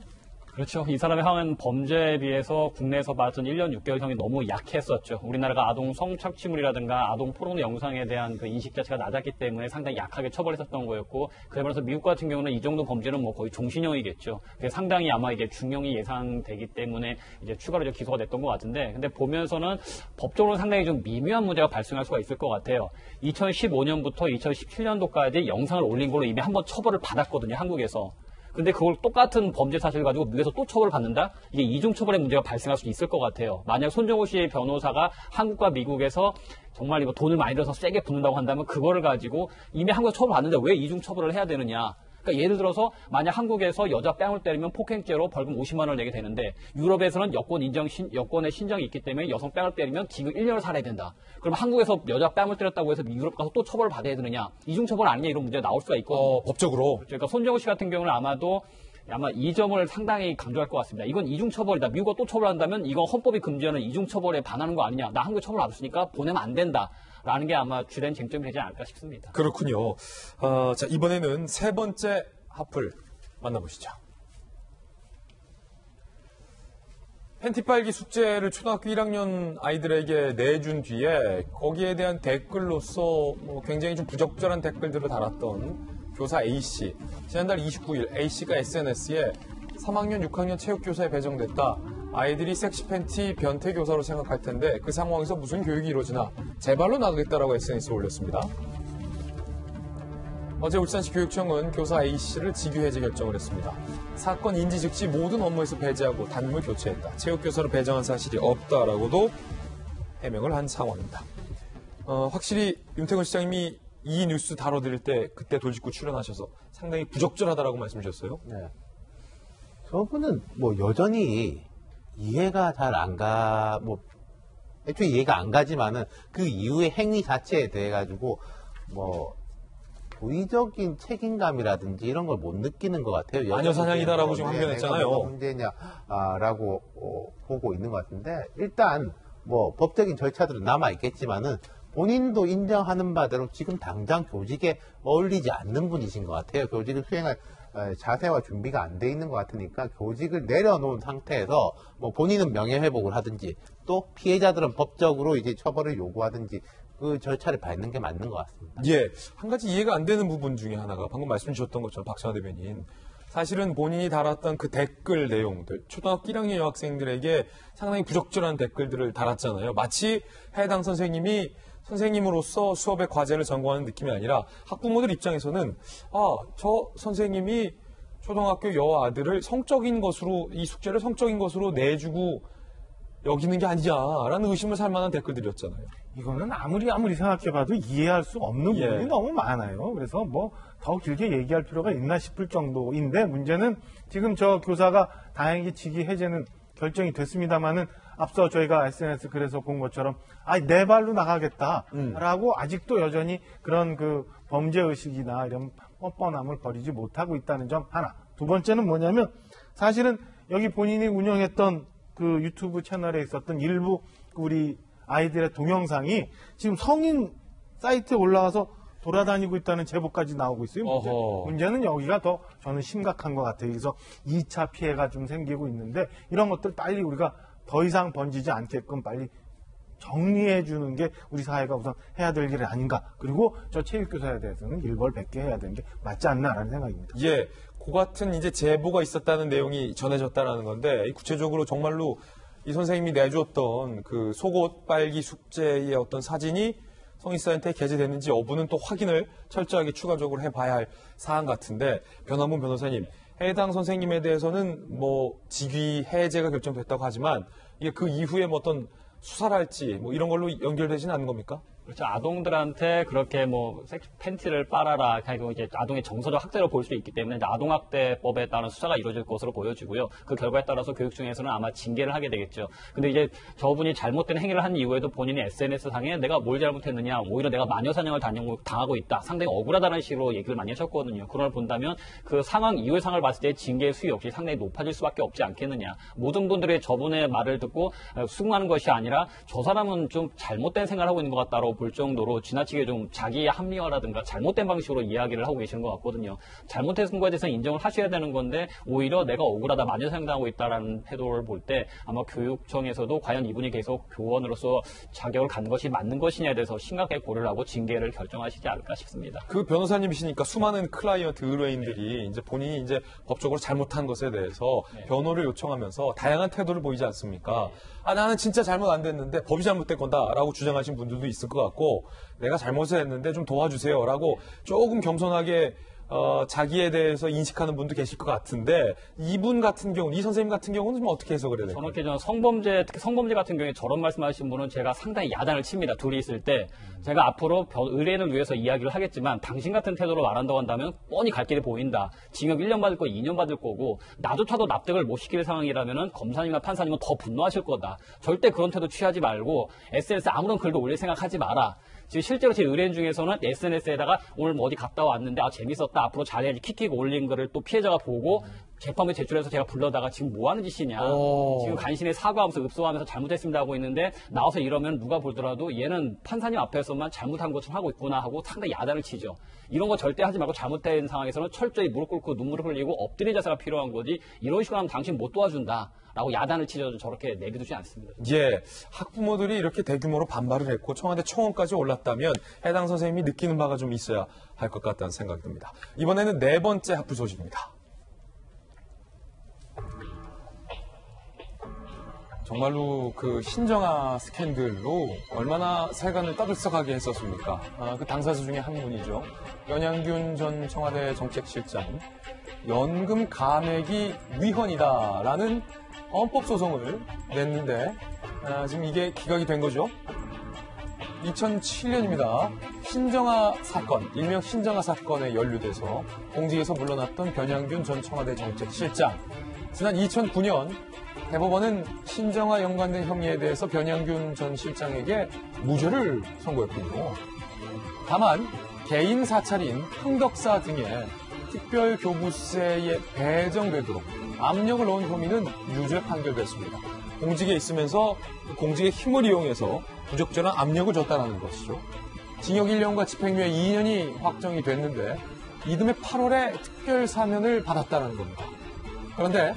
그렇죠. 이 사람의 향한 범죄에 비해서 국내에서 받은 1년 6개월형이 너무 약했었죠. 우리나라가 아동 성착취물이라든가 아동 포르노 영상에 대한 그 인식 자체가 낮았기 때문에 상당히 약하게 처벌했었던 거였고, 그에 반해서 미국 같은 경우는 이 정도 범죄는 거의 종신형이겠죠. 그게 상당히 아마 이게 중형이 예상되기 때문에 이제 추가로 이제 기소가 됐던 것 같은데, 근데 보면서는 법적으로 상당히 좀 미묘한 문제가 발생할 수가 있을 것 같아요. 2015년부터 2017년도까지 영상을 올린 걸로 이미 한번 처벌을 받았거든요, 한국에서. 근데 그걸 똑같은 범죄 사실을 가지고 미국에서 또 처벌을 받는다? 이게 이중처벌의 문제가 발생할 수 있을 것 같아요. 만약 손정우 씨의 변호사가 한국과 미국에서 정말 이거 돈을 많이 들여서 세게 붙는다고 한다면 그거를 가지고 이미 한국에서 처벌받는데 왜 이중처벌을 해야 되느냐? 그러니까 예를 들어서 만약 한국에서 여자 뺨을 때리면 폭행죄로 벌금 50만 원을 내게 되는데 유럽에서는 여권의 신정이 있기 때문에 여성 뺨을 때리면 징역 1년을 살아야 된다. 그럼 한국에서 여자 뺨을 때렸다고 해서 유럽 가서 또 처벌을 받아야 되느냐? 이중처벌 아니냐 이런 문제가 나올 수가 있거든요. 법적으로. 그러니까 손정우 씨 같은 경우는 아마 이 점을 상당히 강조할 것 같습니다. 이건 이중처벌이다. 미국과 또 처벌한다면 이건 헌법이 금지하는 이중처벌에 반하는 거 아니냐. 나 한국에 처벌 받았으니까 보내면 안 된다. 라는 게 아마 주된 쟁점이 되지 않을까 싶습니다. 그렇군요. 자, 이번에는 세 번째 하플 만나보시죠. 팬티 빨기 숙제를 초등학교 1학년 아이들에게 내준 뒤에 거기에 대한 댓글로서 굉장히 좀 부적절한 댓글들을 달았던 교사 A씨. 지난달 29일 A씨가 SNS에 3학년, 6학년 체육교사에 배정됐다. 아이들이 섹시 팬티 변태 교사로 생각할 텐데 그 상황에서 무슨 교육이 이루어지나 제발로 나가겠다라고 SNS에 올렸습니다. 어제 울산시 교육청은 교사 A씨를 직위 해제 결정을 했습니다. 사건 인지 즉시 모든 업무에서 배제하고 담임을 교체했다. 체육교사로 배정한 사실이 없다라고도 해명을 한 상황입니다. 확실히 윤태곤 시장님이 이 뉴스 다뤄드릴 때 그때 돌직구 출연하셔서 상당히 부적절하다라고 말씀 주셨어요. 네. 저분은 여전히 이해가 잘 안 가, 애초에 이해가 안 가지만은 그 이후의 행위 자체에 대해 가지고 도의적인 책임감이라든지 이런 걸 못 느끼는 것 같아요. 마녀 사냥이다라고 지금 항변했잖아요. 뭐가 문제냐라고 보고 있는 것 같은데 일단 법적인 절차들은 남아 있겠지만은 본인도 인정하는 바대로 지금 당장 교직에 어울리지 않는 분이신 것 같아요. 교직을 수행할 자세와 준비가 안 돼 있는 것 같으니까 교직을 내려놓은 상태에서 본인은 명예회복을 하든지 또 피해자들은 법적으로 이제 처벌을 요구하든지 그 절차를 밟는 게 맞는 것 같습니다. 예, 한 가지 이해가 안 되는 부분 중에 하나가 방금 말씀 주셨던 것처럼 박찬호 대변인 사실은 본인이 달았던 그 댓글 내용들, 초등학교 1학년 여학생들에게 상당히 부적절한 댓글들을 달았잖아요. 마치 해당 선생님이 선생님으로서 수업의 과제를 전공하는 느낌이 아니라 학부모들 입장에서는 저 선생님이 초등학교 여아들을 성적인 것으로, 이 숙제를 성적인 것으로 내주고 여기는 게 아니냐라는 의심을 살 만한 댓글들이었잖아요. 이거는 아무리 생각해봐도 이해할 수 없는 부분이 너무 많아요. 그래서 뭐 더 길게 얘기할 필요가 있나 싶을 정도인데, 문제는 지금 저 교사가 다행히 직위 해제는 결정이 됐습니다만은 앞서 저희가 SNS 글에서 본 것처럼 내 발로 나가겠다라고 아직도 여전히 그런 그 범죄 의식이나 이런 뻔뻔함을 버리지 못하고 있다는 점 하나. 두 번째는 뭐냐면, 사실은 여기 본인이 운영했던 그 유튜브 채널에 있었던 일부 우리 아이들의 동영상이 지금 성인 사이트에 올라가서 돌아다니고 있다는 제보까지 나오고 있어요. 문제는 여기가 더 저는 심각한 것 같아요. 그래서 2차 피해가 좀 생기고 있는데, 이런 것들 빨리 우리가 더 이상 번지지 않게끔 빨리 정리해 주는 게 우리 사회가 우선 해야 될 일이 아닌가. 그리고 저 체육교사에 대해서는 일벌백계 해야 되는 게 맞지 않나라는 생각입니다. 예, 그 같은 이제 제보가 있었다는 내용이 전해졌다라는 건데, 구체적으로 정말로 이 선생님이 내줬던 그 속옷 빨기 숙제의 어떤 사진이 성인사이트에 게재됐는지 여부는 또 확인을 철저하게 추가적으로 해봐야 할 사안 같은데, 변한문 변호사님, 해당 선생님에 대해서는 뭐 직위 해제가 결정됐다고 하지만 이게 그 이후에 뭐 어떤 수사를 할지 뭐 이런 걸로 연결되지는 않은 겁니까? 그렇죠. 아동들한테 그렇게 뭐 팬티를 빨아라, 그리고 이제 아동의 정서적 학대로 볼 수 있기 때문에 아동학대법에 따른 수사가 이루어질 것으로 보여지고요. 그 결과에 따라서 교육청에서는 아마 징계를 하게 되겠죠. 근데 이제 저분이 잘못된 행위를 한 이후에도 본인이 SNS상에 내가 뭘 잘못했느냐, 오히려 내가 마녀사냥을 당하고 있다, 상당히 억울하다는 식으로 얘기를 많이 하셨거든요. 그런 걸 본다면 그 상황 이후의 상황을 봤을 때 징계의 수위 역시 상당히 높아질 수밖에 없지 않겠느냐. 모든 분들의 저분의 말을 듣고 수긍하는 것이 아니라 저 사람은 좀 잘못된 생각을 하고 있는 것 같다고 볼 정도로 지나치게 좀 자기의 합리화라든가 잘못된 방식으로 이야기를 하고 계시는 것 같거든요. 잘못했던 거에 대해서 인정을 하셔야 되는 건데, 오히려 내가 억울하다, 마녀사냥당하고 있다라는 태도를 볼 때 아마 교육청에서도 과연 이분이 계속 교원으로서 자격을 갖는 것이 맞는 것이냐에 대해서 심각하게 고려를 하고 징계를 결정하시지 않을까 싶습니다. 그 변호사님이시니까 수많은 클라이언트 의뢰인들이 이제 본인이 이제 법적으로 잘못한 것에 대해서 변호를 요청하면서 다양한 태도를 보이지 않습니까? 나는 진짜 잘못 안 됐는데 법이 잘못된 건다라고 주장하신 분들도 있을 것 같고, 내가 잘못을 했는데 좀 도와주세요라고 조금 겸손하게 자기에 대해서 인식하는 분도 계실 것 같은데, 이분 같은 경우, 이 선생님 같은 경우는 좀 어떻게 해석을 해야 될까요? 저는 성범죄, 특히 성범죄 같은 경우에 저런 말씀하신 분은 제가 상당히 야단을 칩니다. 둘이 있을 때. 제가 앞으로 의뢰인을 위해서 이야기를 하겠지만, 당신 같은 태도로 말한다고 한다면 뻔히 갈 길이 보인다. 징역 1년 받을 거 2년 받을 거고, 나조차도 납득을 못 시킬 상황이라면 검사님이나 판사님은 더 분노하실 거다. 절대 그런 태도 취하지 말고 SNS에 아무런 글도 올릴 생각하지 마라. 지금 실제로 제 의뢰인 중에서는 SNS에다가 오늘 뭐 어디 갔다 왔는데 재밌었다, 앞으로 잘해야지 킥킥 올린 거를 또 피해자가 보고 재판부에 제출해서 제가 불러다가 지금 뭐 하는 짓이냐, 지금 간신히 사과하면서 읍소하면서 잘못했습니다 하고 있는데 나와서 이러면 누가 보더라도 얘는 판사님 앞에서만 잘못한 것처럼 하고 있구나 하고 상당히 야단을 치죠. 이런 거 절대 하지 말고, 잘못된 상황에서는 철저히 무릎 꿇고 눈물을 흘리고 엎드린 자세가 필요한 거지, 이런 식으로 하면 당신 못 도와준다 라고 야단을 치죠. 저렇게 내비두지 않습니다. 예, 학부모들이 이렇게 대규모로 반발을 했고 청와대 청원까지 올랐다면 해당 선생님이 느끼는 바가 좀 있어야 할 것 같다는 생각이 듭니다. 이번에는 네 번째 학부 소식입니다. 정말로 그 신정아 스캔들로 얼마나 세간을 떠들썩하게 했었습니까? 그 당사자 중에 한 분이죠. 연양균 전 청와대 정책실장, 연금 감액이 위헌이다라는 헌법소송을 냈는데 지금 이게 기각이 된 거죠. 2007년입니다. 신정아 사건, 일명 신정아 사건에 연루돼서 공직에서 물러났던 변양균 전 청와대 정책실장. 지난 2009년 대법원은 신정아 연관된 혐의에 대해서 변양균 전 실장에게 무죄를 선고했군요. 다만 개인 사찰인 흥덕사 등의 특별교부세에 배정되도록 압력을 넣은 혐의는 유죄 판결됐습니다. 공직에 있으면서 공직의 힘을 이용해서 부적절한 압력을 줬다는 것이죠. 징역 1년과 집행유예 2년이 확정이 됐는데 이듬해 8월에 특별 사면을 받았다는 겁니다. 그런데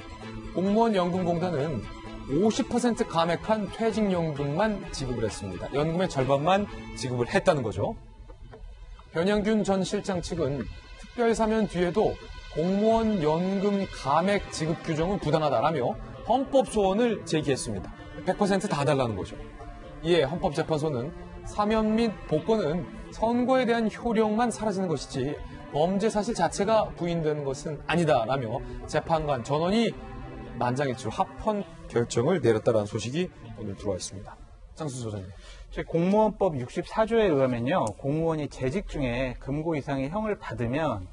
공무원 연금공단은 50% 감액한 퇴직연금만 지급을 했습니다. 연금의 절반만 지급을 했다는 거죠. 변양균 전 실장 측은 특별 사면 뒤에도 공무원 연금 감액 지급 규정은 부당하다라며 헌법 소원을 제기했습니다. 100% 다 달라는 거죠. 이에 헌법재판소는 사면 및 복권은 선거에 대한 효력만 사라지는 것이지 범죄 사실 자체가 부인되는 것은 아니다라며 재판관 전원이 만장일치로 합헌 결정을 내렸다는 소식이 오늘 들어와 있습니다. 장수 소장님. 저희 공무원법 64조에 의하면요, 공무원이 재직 중에 금고 이상의 형을 받으면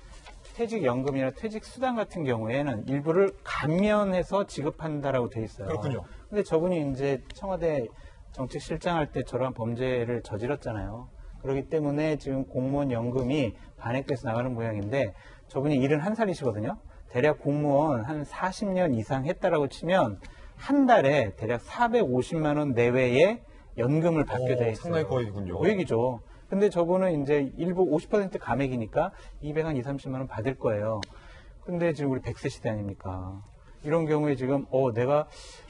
퇴직연금이나 퇴직수당 같은 경우에는 일부를 감면해서 지급한다라고 돼 있어요. 그렇군요. 근데 저분이 이제 청와대 정책실장할 때 저러한 범죄를 저질렀잖아요. 그렇기 때문에 지금 공무원 연금이 반액돼서 나가는 모양인데 저분이 71살이시거든요. 대략 공무원 한 40년 이상 했다라고 치면 한 달에 대략 450만 원 내외의 연금을 받게 돼 있어요. 상당히 거액이군요. 거액이죠. 근데 저분은 이제 일부 50% 감액이니까 230만 원 받을 거예요. 근데 지금 우리 100세 시대 아닙니까? 이런 경우에 지금 내가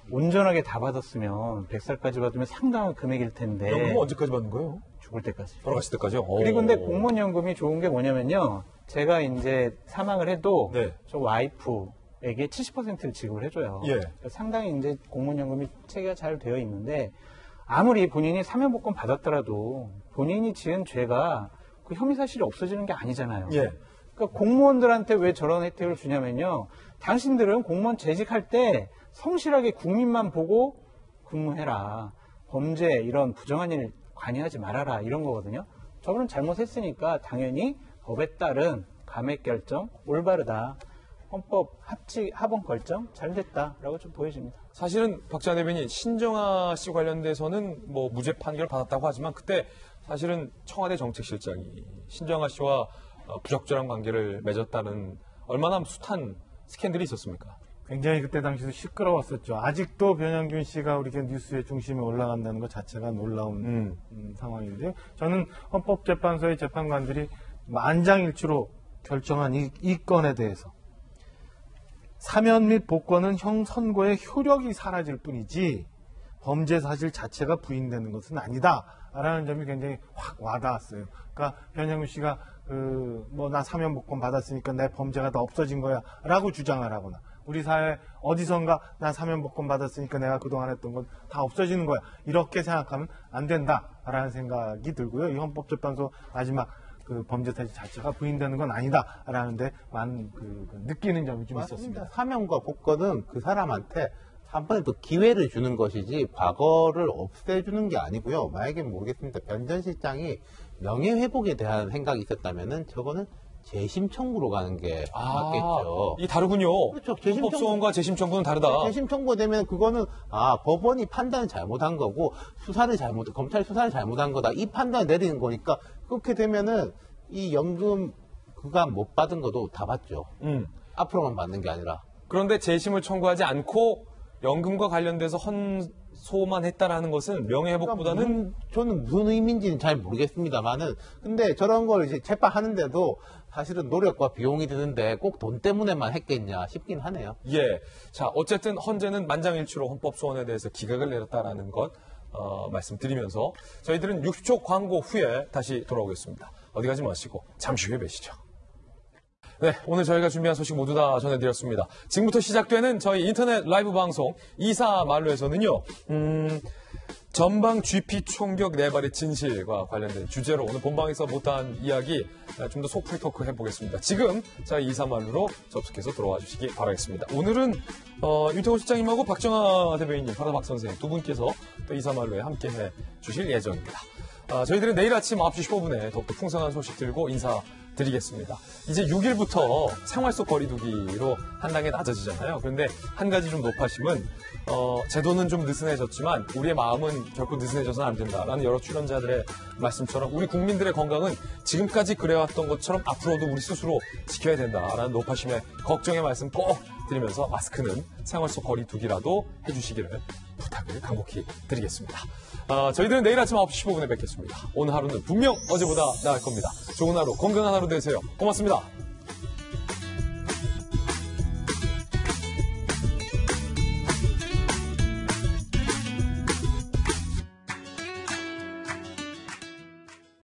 온전하게 다 받았으면 100살까지 받으면 상당한 금액일 텐데. 연금은 언제까지 받는 거예요? 죽을 때까지. 돌아가실 때까지요? 그리고 근데 공무원 연금이 좋은 게 뭐냐면요. 제가 이제 사망을 해도 네. 저 와이프에게 70%를 지급을 해줘요. 예. 상당히 이제 공무원 연금이 체계가 잘 되어 있는데 아무리 본인이 사면복권 받았더라도 본인이 지은 죄가 그 혐의 사실이 없어지는 게 아니잖아요. 예. 그러니까 공무원들한테 왜 저런 혜택을 주냐면요. 당신들은 공무원 재직할 때 성실하게 국민만 보고 근무해라. 범죄 이런 부정한 일 관여하지 말아라. 이런 거거든요. 저분은 잘못했으니까 당연히 법에 따른 감액 결정 올바르다. 헌법 합헌 결정 잘 됐다라고 좀 보여집니다. 사실은 박지원 대변인 신정아 씨 관련돼서는 뭐 무죄 판결을 받았다고 하지만 그때 사실은 청와대 정책실장이 신정아 씨와 부적절한 관계를 맺었다는 얼마나 숱한 스캔들이 있었습니까? 굉장히 그때 당시도 시끄러웠었죠. 아직도 변영균 씨가 우리 뉴스의 중심에 올라간다는 것 자체가 놀라운 상황인데요. 저는 헌법재판소의 재판관들이 만장일치로 결정한 이 건에 대해서 사면 및 복권은 형 선고의 효력이 사라질 뿐이지 범죄 사실 자체가 부인되는 것은 아니다라는 점이 굉장히 확 와닿았어요. 그러니까 변영균 씨가 나 사면 복권 받았으니까 내 범죄가 다 없어진 거야라고 주장을 하거나 우리 사회 어디선가 나 사면 복권 받았으니까 내가 그동안 했던 건 다 없어지는 거야 이렇게 생각하면 안 된다라는 생각이 들고요. 이 헌법재판소 마지막 범죄 사실 자체가 부인되는 건 아니다라는데 많은 느끼는 점이 좀 있었습니다. 사면과 복권은 그 사람한테 한 번에 또 기회를 주는 것이지 과거를 없애주는 게 아니고요. 만약에 모르겠습니다. 변 전 실장이 명예회복에 대한 생각이 있었다면은 저거는 재심 청구로 가는 게 맞겠죠. 이 다르군요. 그렇죠. 헌법소원과 재심 청구는 다르다. 재심 청구 되면 그거는 법원이 판단을 잘못한 거고 검찰 수사를 잘못한 거다. 이 판단을 내리는 거니까 그렇게 되면은 이 연금 그간 못 받은 것도 다 받죠. 앞으로만 받는 게 아니라. 그런데 재심을 청구하지 않고 연금과 관련돼서 헌소만 했다라는 것은 명예회복보다는 저는 무슨 의미인지는 잘 모르겠습니다만은 근데 저런 걸 이제 재판하는데도 사실은 노력과 비용이 드는데 꼭 돈 때문에만 했겠냐 싶긴 하네요. 예. 자, 어쨌든 헌재는 만장일치로 헌법소원에 대해서 기각을 내렸다라는 것 말씀드리면서 저희들은 60초 광고 후에 다시 돌아오겠습니다. 어디 가지 마시고 잠시 후에 뵈시죠. 네, 오늘 저희가 준비한 소식 모두 다 전해드렸습니다. 지금부터 시작되는 저희 인터넷 라이브 방송 이사말로에서는요. 전방 GP 총격 4발의 진실과 관련된 주제로 오늘 본방에서 못한 이야기 좀 더 속풀이 토크 해보겠습니다. 지금 저희 이사말로로 접속해서 들어와 주시기 바라겠습니다. 오늘은 윤태호 실장님하고 박정아 대변인님, 바다박 선생님 두 분께서 또 이사말로에 함께해 주실 예정입니다. 저희들은 내일 아침 9시 15분에 더욱더 풍성한 소식 들고 인사드리겠습니다. 이제 6일부터 생활 속 거리두기로 한 단계 낮아지잖아요. 그런데 한 가지 좀 높아심은 제도는 좀 느슨해졌지만 우리의 마음은 결코 느슨해져서는 안 된다라는 여러 출연자들의 말씀처럼 우리 국민들의 건강은 지금까지 그래왔던 것처럼 앞으로도 우리 스스로 지켜야 된다라는 높아심의 걱정의 말씀 꼭 드리면서 마스크는 생활 속 거리두기라도 해주시기를 부탁을 간곡히 드리겠습니다. 저희들은 내일 아침 9시 15분에 뵙겠습니다. 오늘 하루는 분명 어제보다 나을 겁니다. 좋은 하루, 건강한 하루 되세요. 고맙습니다.